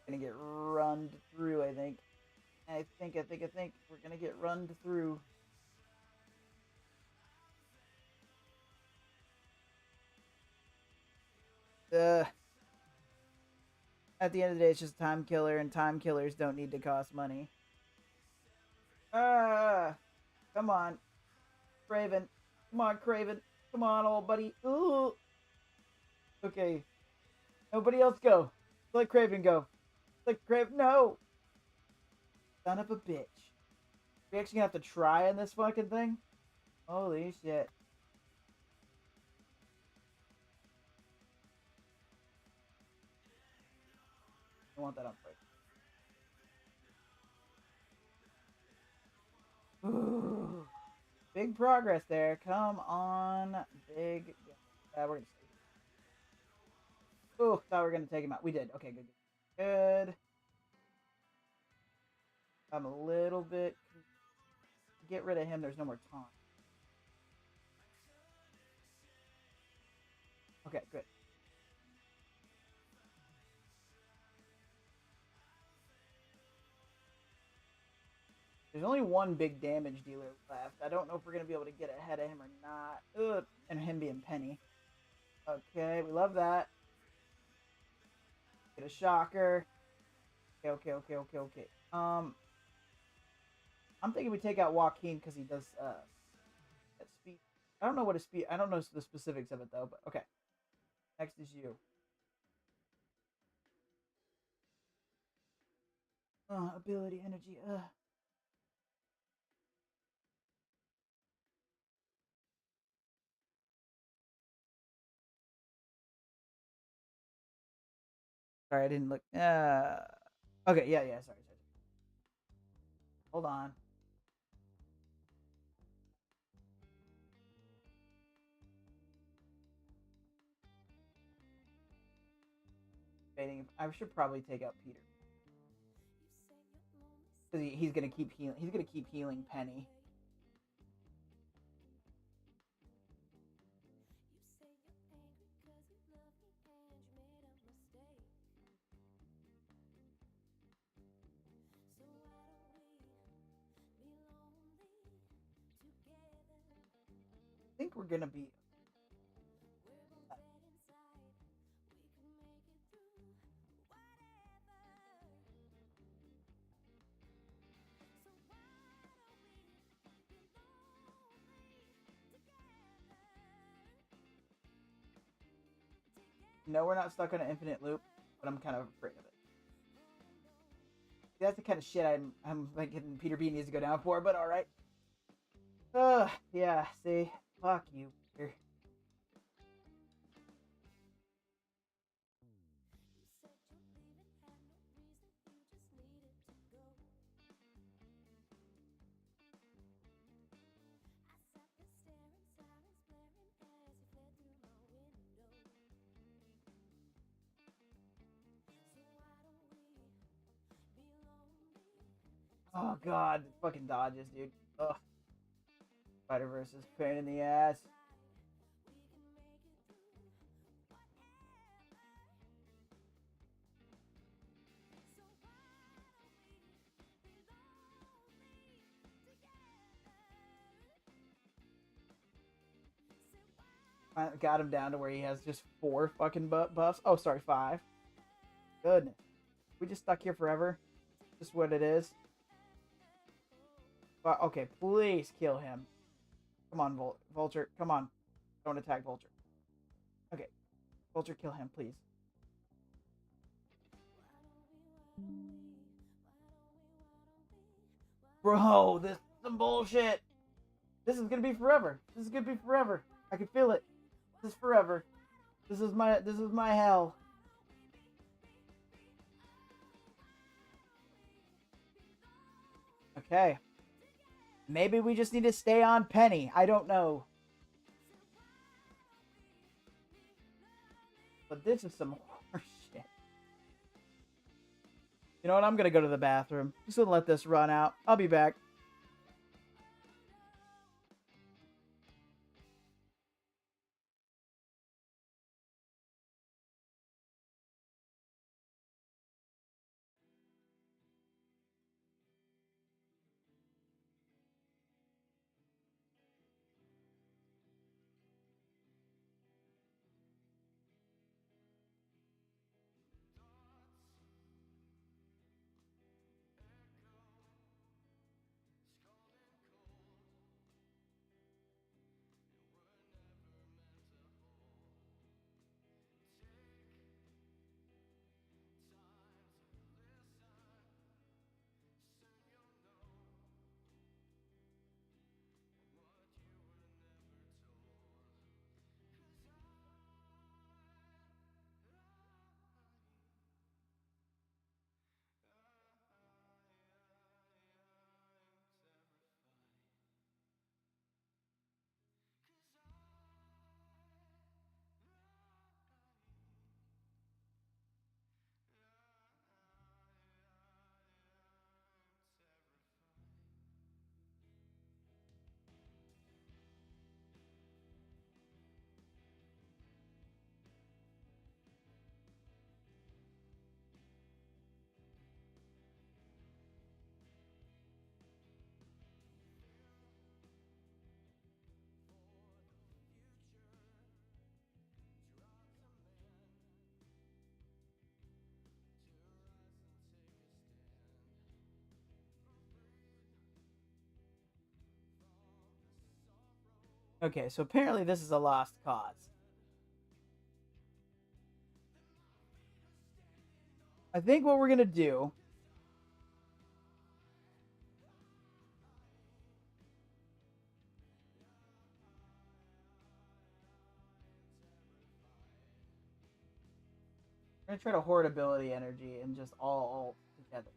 Gonna get runned through, I think. I think we're gonna get runned through. At the end of the day, it's just a time killer, and time killers don't need to cost money. Come on, Craven. Come on, Craven. Come on, old buddy. Ooh. Okay. Nobody else go. Let Craven go. Let Craven. No. Son of a bitch. We actually have to try on this fucking thing? Holy shit. I want that on break. Ooh. Big progress there. Come on. Big. We're going to save it. Ooh, thought we were going to take him out. We did. Okay, good. Good. I'm a little bit... Get rid of him. There's no more taunt. Okay, good. There's only one big damage dealer left. I don't know if we're going to be able to get ahead of him or not. Ugh. And him being Penny. Okay, we love that. Get a shocker. Okay. I'm thinking we take out Joaquin because he does that speed. I don't know what his speed. I don't know the specifics of it though. But okay. Next is you. Ability, energy. Sorry, I didn't look. Okay, yeah. Sorry. Hold on. debating. I should probably take out Peter. Because he's gonna keep healing. He's gonna keep healing Penny. I think we're gonna be. No, we're not stuck on an infinite loop, but I'm kind of afraid of it. That's the kind of shit I'm thinking Peter B needs to go down for, but all right. Yeah. See, fuck you, Peter. Oh god, fucking dodges, dude. Ugh. Spider-Verse is pain in the ass. I got him down to where he has just 4 fucking buffs. Oh, sorry, 5. Goodness. We just stuck here forever. Just what it is. But, okay, please kill him. Come on, Vulture. Come on. Don't attack Vulture. Okay. Vulture, kill him, please. Bro, this is some bullshit. This is gonna be forever. This is gonna be forever. I can feel it. This is forever. This is my hell. Okay. Maybe we just need to stay on Penny. I don't know. But this is some horse shit. You know what? I'm gonna go to the bathroom. Just gonna let this run out. I'll be back. Okay, so apparently this is a lost cause. I think what we're gonna do we're gonna try to hoard ability energy and just all together.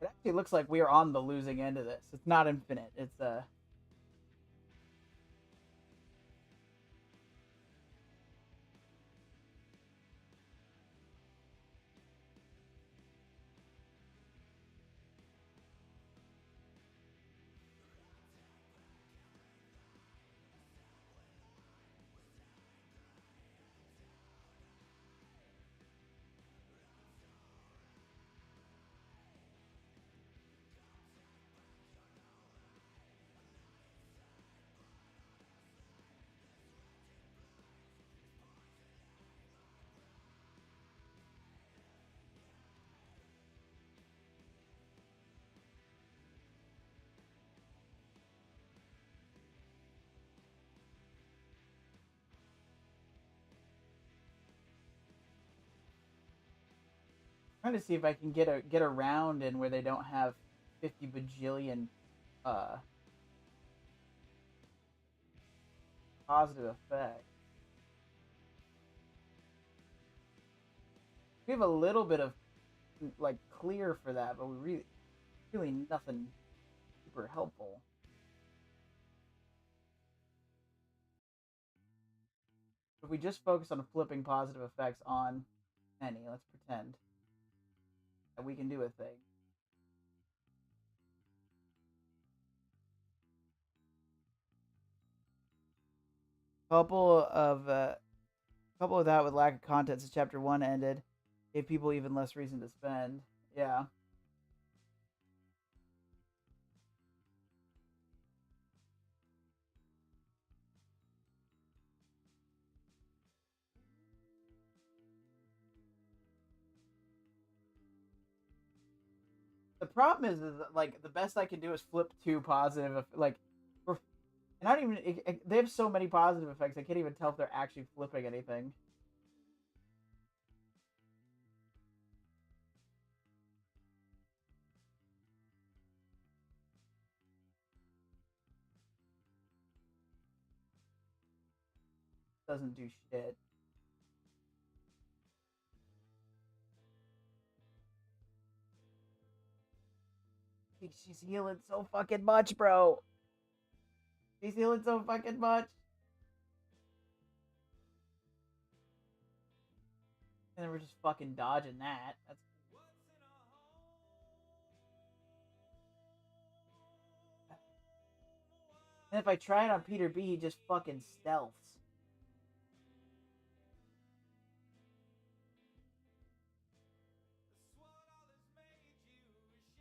It actually looks like we are on the losing end of this. It's not infinite. It's Trying to see if I can get around in where they don't have 50 bajillion positive effects. We have a little bit of like clear for that, but we really nothing super helpful. If we just focus on flipping positive effects on Penny, let's pretend that we can do a thing. Couple of that with lack of content since chapter 1 ended gave people even less reason to spend. Yeah. The problem is that, like, the best I can do is flip 2 positive, like, and I don't even, they have so many positive effects, I can't even tell if they're actually flipping anything. Doesn't do shit. She's healing so fucking much, bro. She's healing so fucking much. And then we're just fucking dodging that. That's... And if I try it on Peter B, he just fucking stealths.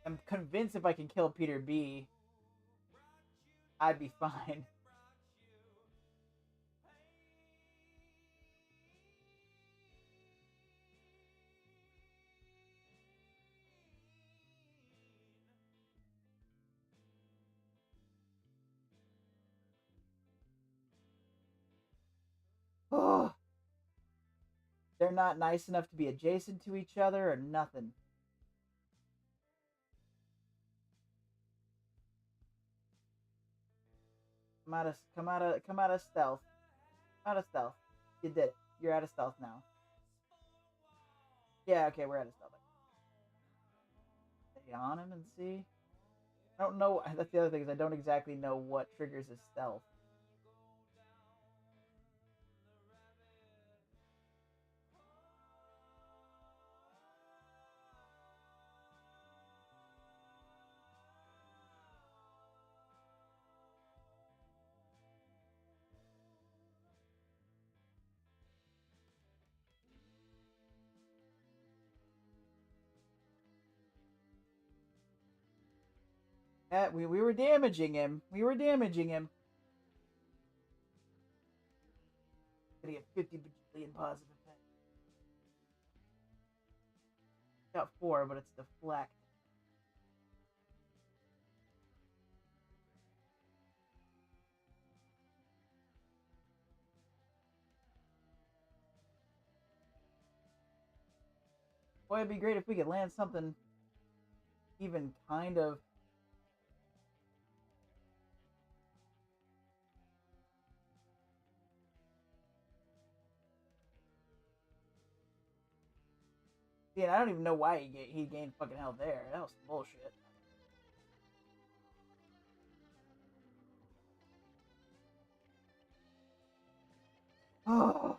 I'm convinced if I can kill Peter B, I'd be fine. Oh, they're not nice enough to be adjacent to each other or nothing. Come out of stealth. Out of stealth. You did it. You're out of stealth now. Yeah, okay, we're out of stealth. Stay on him and see. I don't know. That's the other thing is I don't exactly know what triggers his stealth. Yeah, we were damaging him. We were damaging him. Gonna get 50 bajillion positive effects. Got 4, but it's deflect. Boy, it'd be great if we could land something even kind of... See, and I don't even know why he gained fucking health there. That was some bullshit. Oh.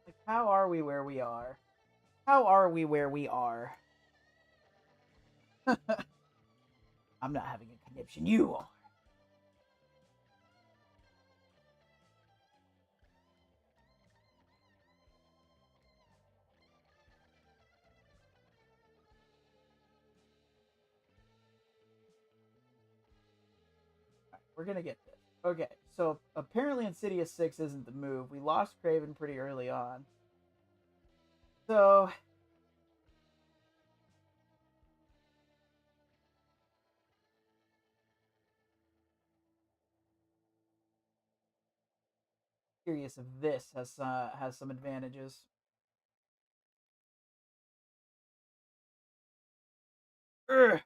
Like, how are we where we are? How are we where we are? I'm not having a conniption. You are. We're gonna get this. Okay, so apparently Insidious 6 isn't the move. We lost Craven pretty early on. So, curious if this has some advantages. Ugh.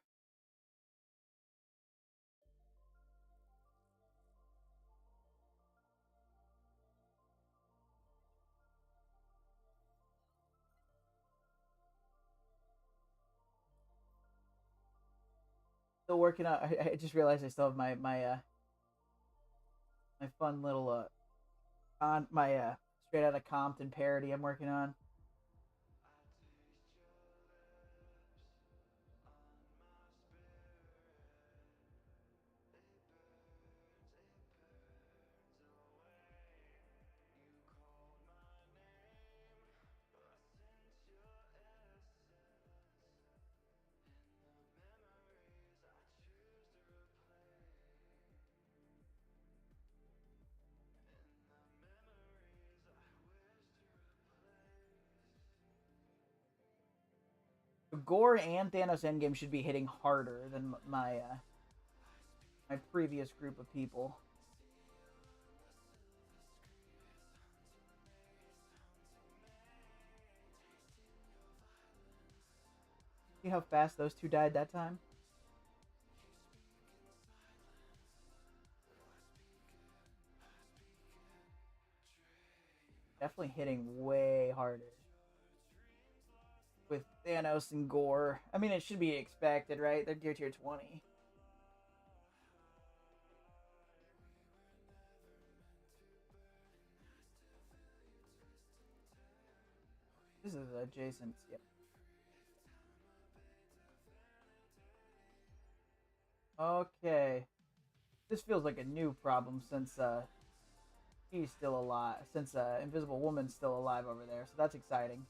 Still working on. I just realized I still have my fun little on my straight out of Compton parody I'm working on. Gore and Thanos Endgame should be hitting harder than my previous group of people. See how fast those two died that time? Definitely hitting way harder with Thanos and Gore. I mean, it should be expected, right? They're gear tier 20. This is adjacent. Yep. Okay. This feels like a new problem since he's still alive. Since Invisible Woman's still alive over there, so that's exciting.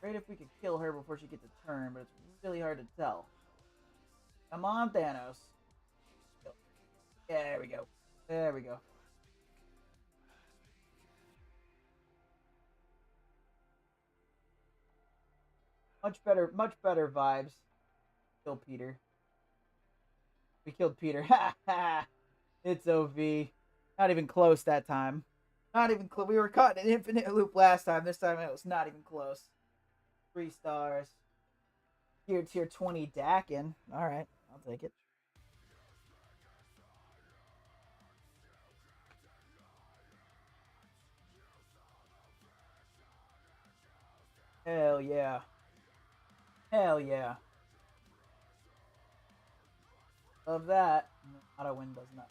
Great if we could kill her before she gets a turn, but it's really hard to tell. Come on, Thanos. There we go. There we go. Much better vibes. Kill Peter. We killed Peter. Ha ha! It's OV. Not even close that time. Not even close. We were caught in an infinite loop last time. This time it was not even close. 3 stars. Here, tier 20 Dakin. Alright, I'll take it. Hell yeah. Hell yeah. Love that. Auto win does not.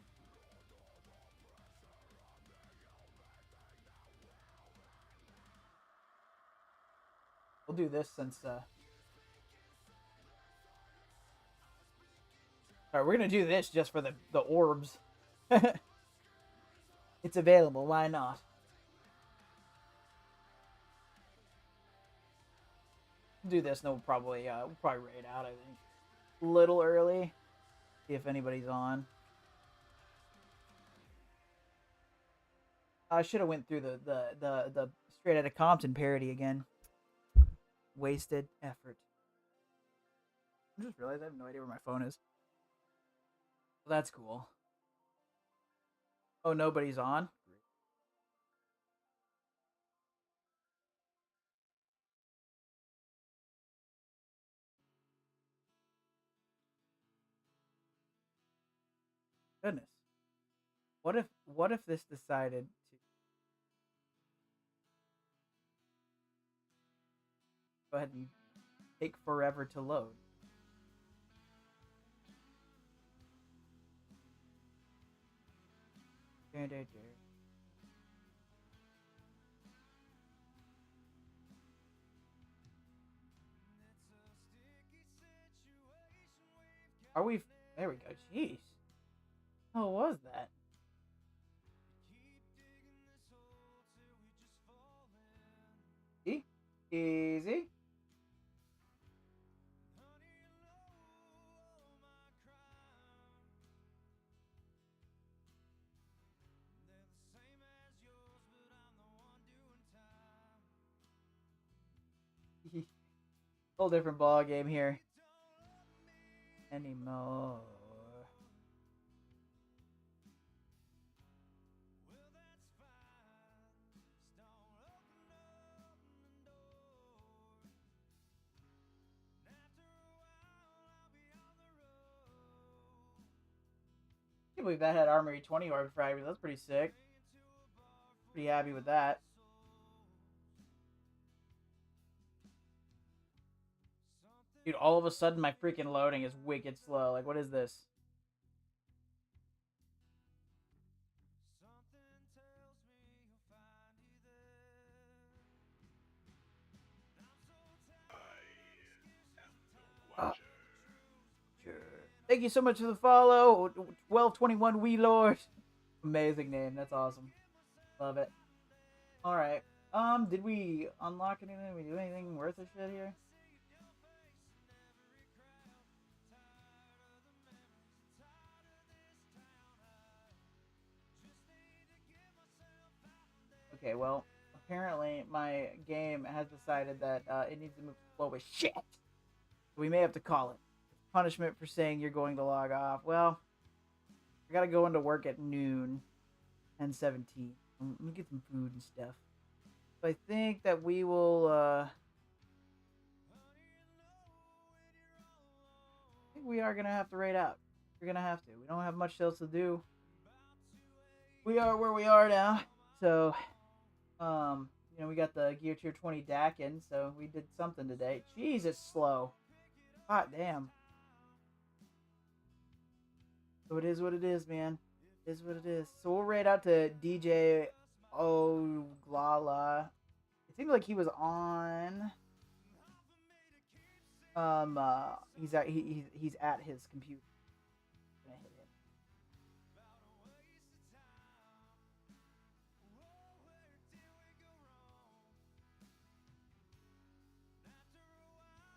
We'll do this since Alright, we're gonna do this just for the orbs. It's available, why not? Do this, no, we'll probably raid out, I think. A little early. See if anybody's on. I should have went through the straight out of Compton parody again. Wasted effort. I just realized I have no idea where my phone is. Well, that's cool. Oh, nobody's on? Goodness. What if this decided to go ahead and take forever to load? Are we? There we go. Jeez. How was that? Easy. Whole different ball game here. Anymore. believe that had Armory 20 orb fragments. That's pretty sick. Pretty happy with that. Dude, all of a sudden my freaking loading is wicked slow. Like, what is this? Sure. Thank you so much for the follow. 1221 Wee Lord. Amazing name. That's awesome. Love it. Alright. Did we unlock anything? Did we do anything worth a shit here? Okay, well, apparently my game has decided that it needs to move slow as shit. We may have to call it. Punishment for saying you're going to log off. Well, I gotta go into work at noon. 10:17. Let me get some food and stuff. So I think that we will, I think we are gonna have to raid out. We're gonna have to. We don't have much else to do. We are where we are now. So, you know, we got the Gear Tier 20 Dakin, so we did something today. Jeez, it's slow. God damn. So it is what it is, man. It is what it is. So we'll raid out to DJ Oglala. It seems like he was on. He's at his computer. I'm gonna hit him.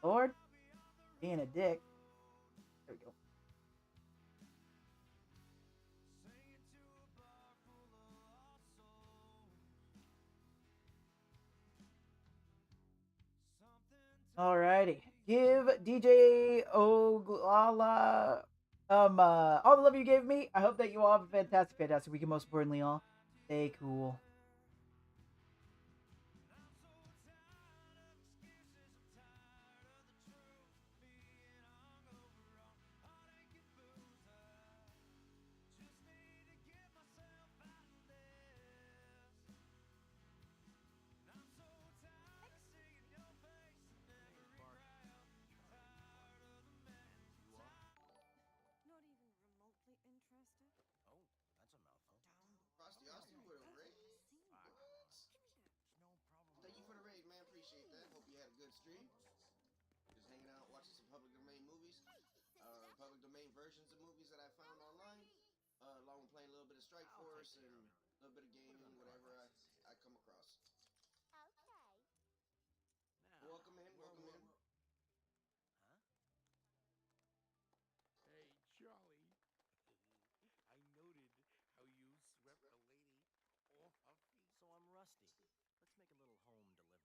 Lord, being a dick. There we go. Alrighty. Give DJ Oglala all the love you gave me. I hope that you all have a fantastic week, and most importantly, all stay cool. Not even remotely interested. Oh, that's a mouthful. Frosty Austin with a raid? What? Thank you for the raid, man. Appreciate that. Hope you had a good stream. Just hanging out, watching some public domain movies. Public domain versions of movies that I found online. Along with playing a little bit of Strike Force and a little bit of gaming, whatever I come across. Now, Welcome in, welcome in. Huh? Hey, Charlie. I noted how you swept a lady off of me. So I'm Rusty. Let's make a little home delivery.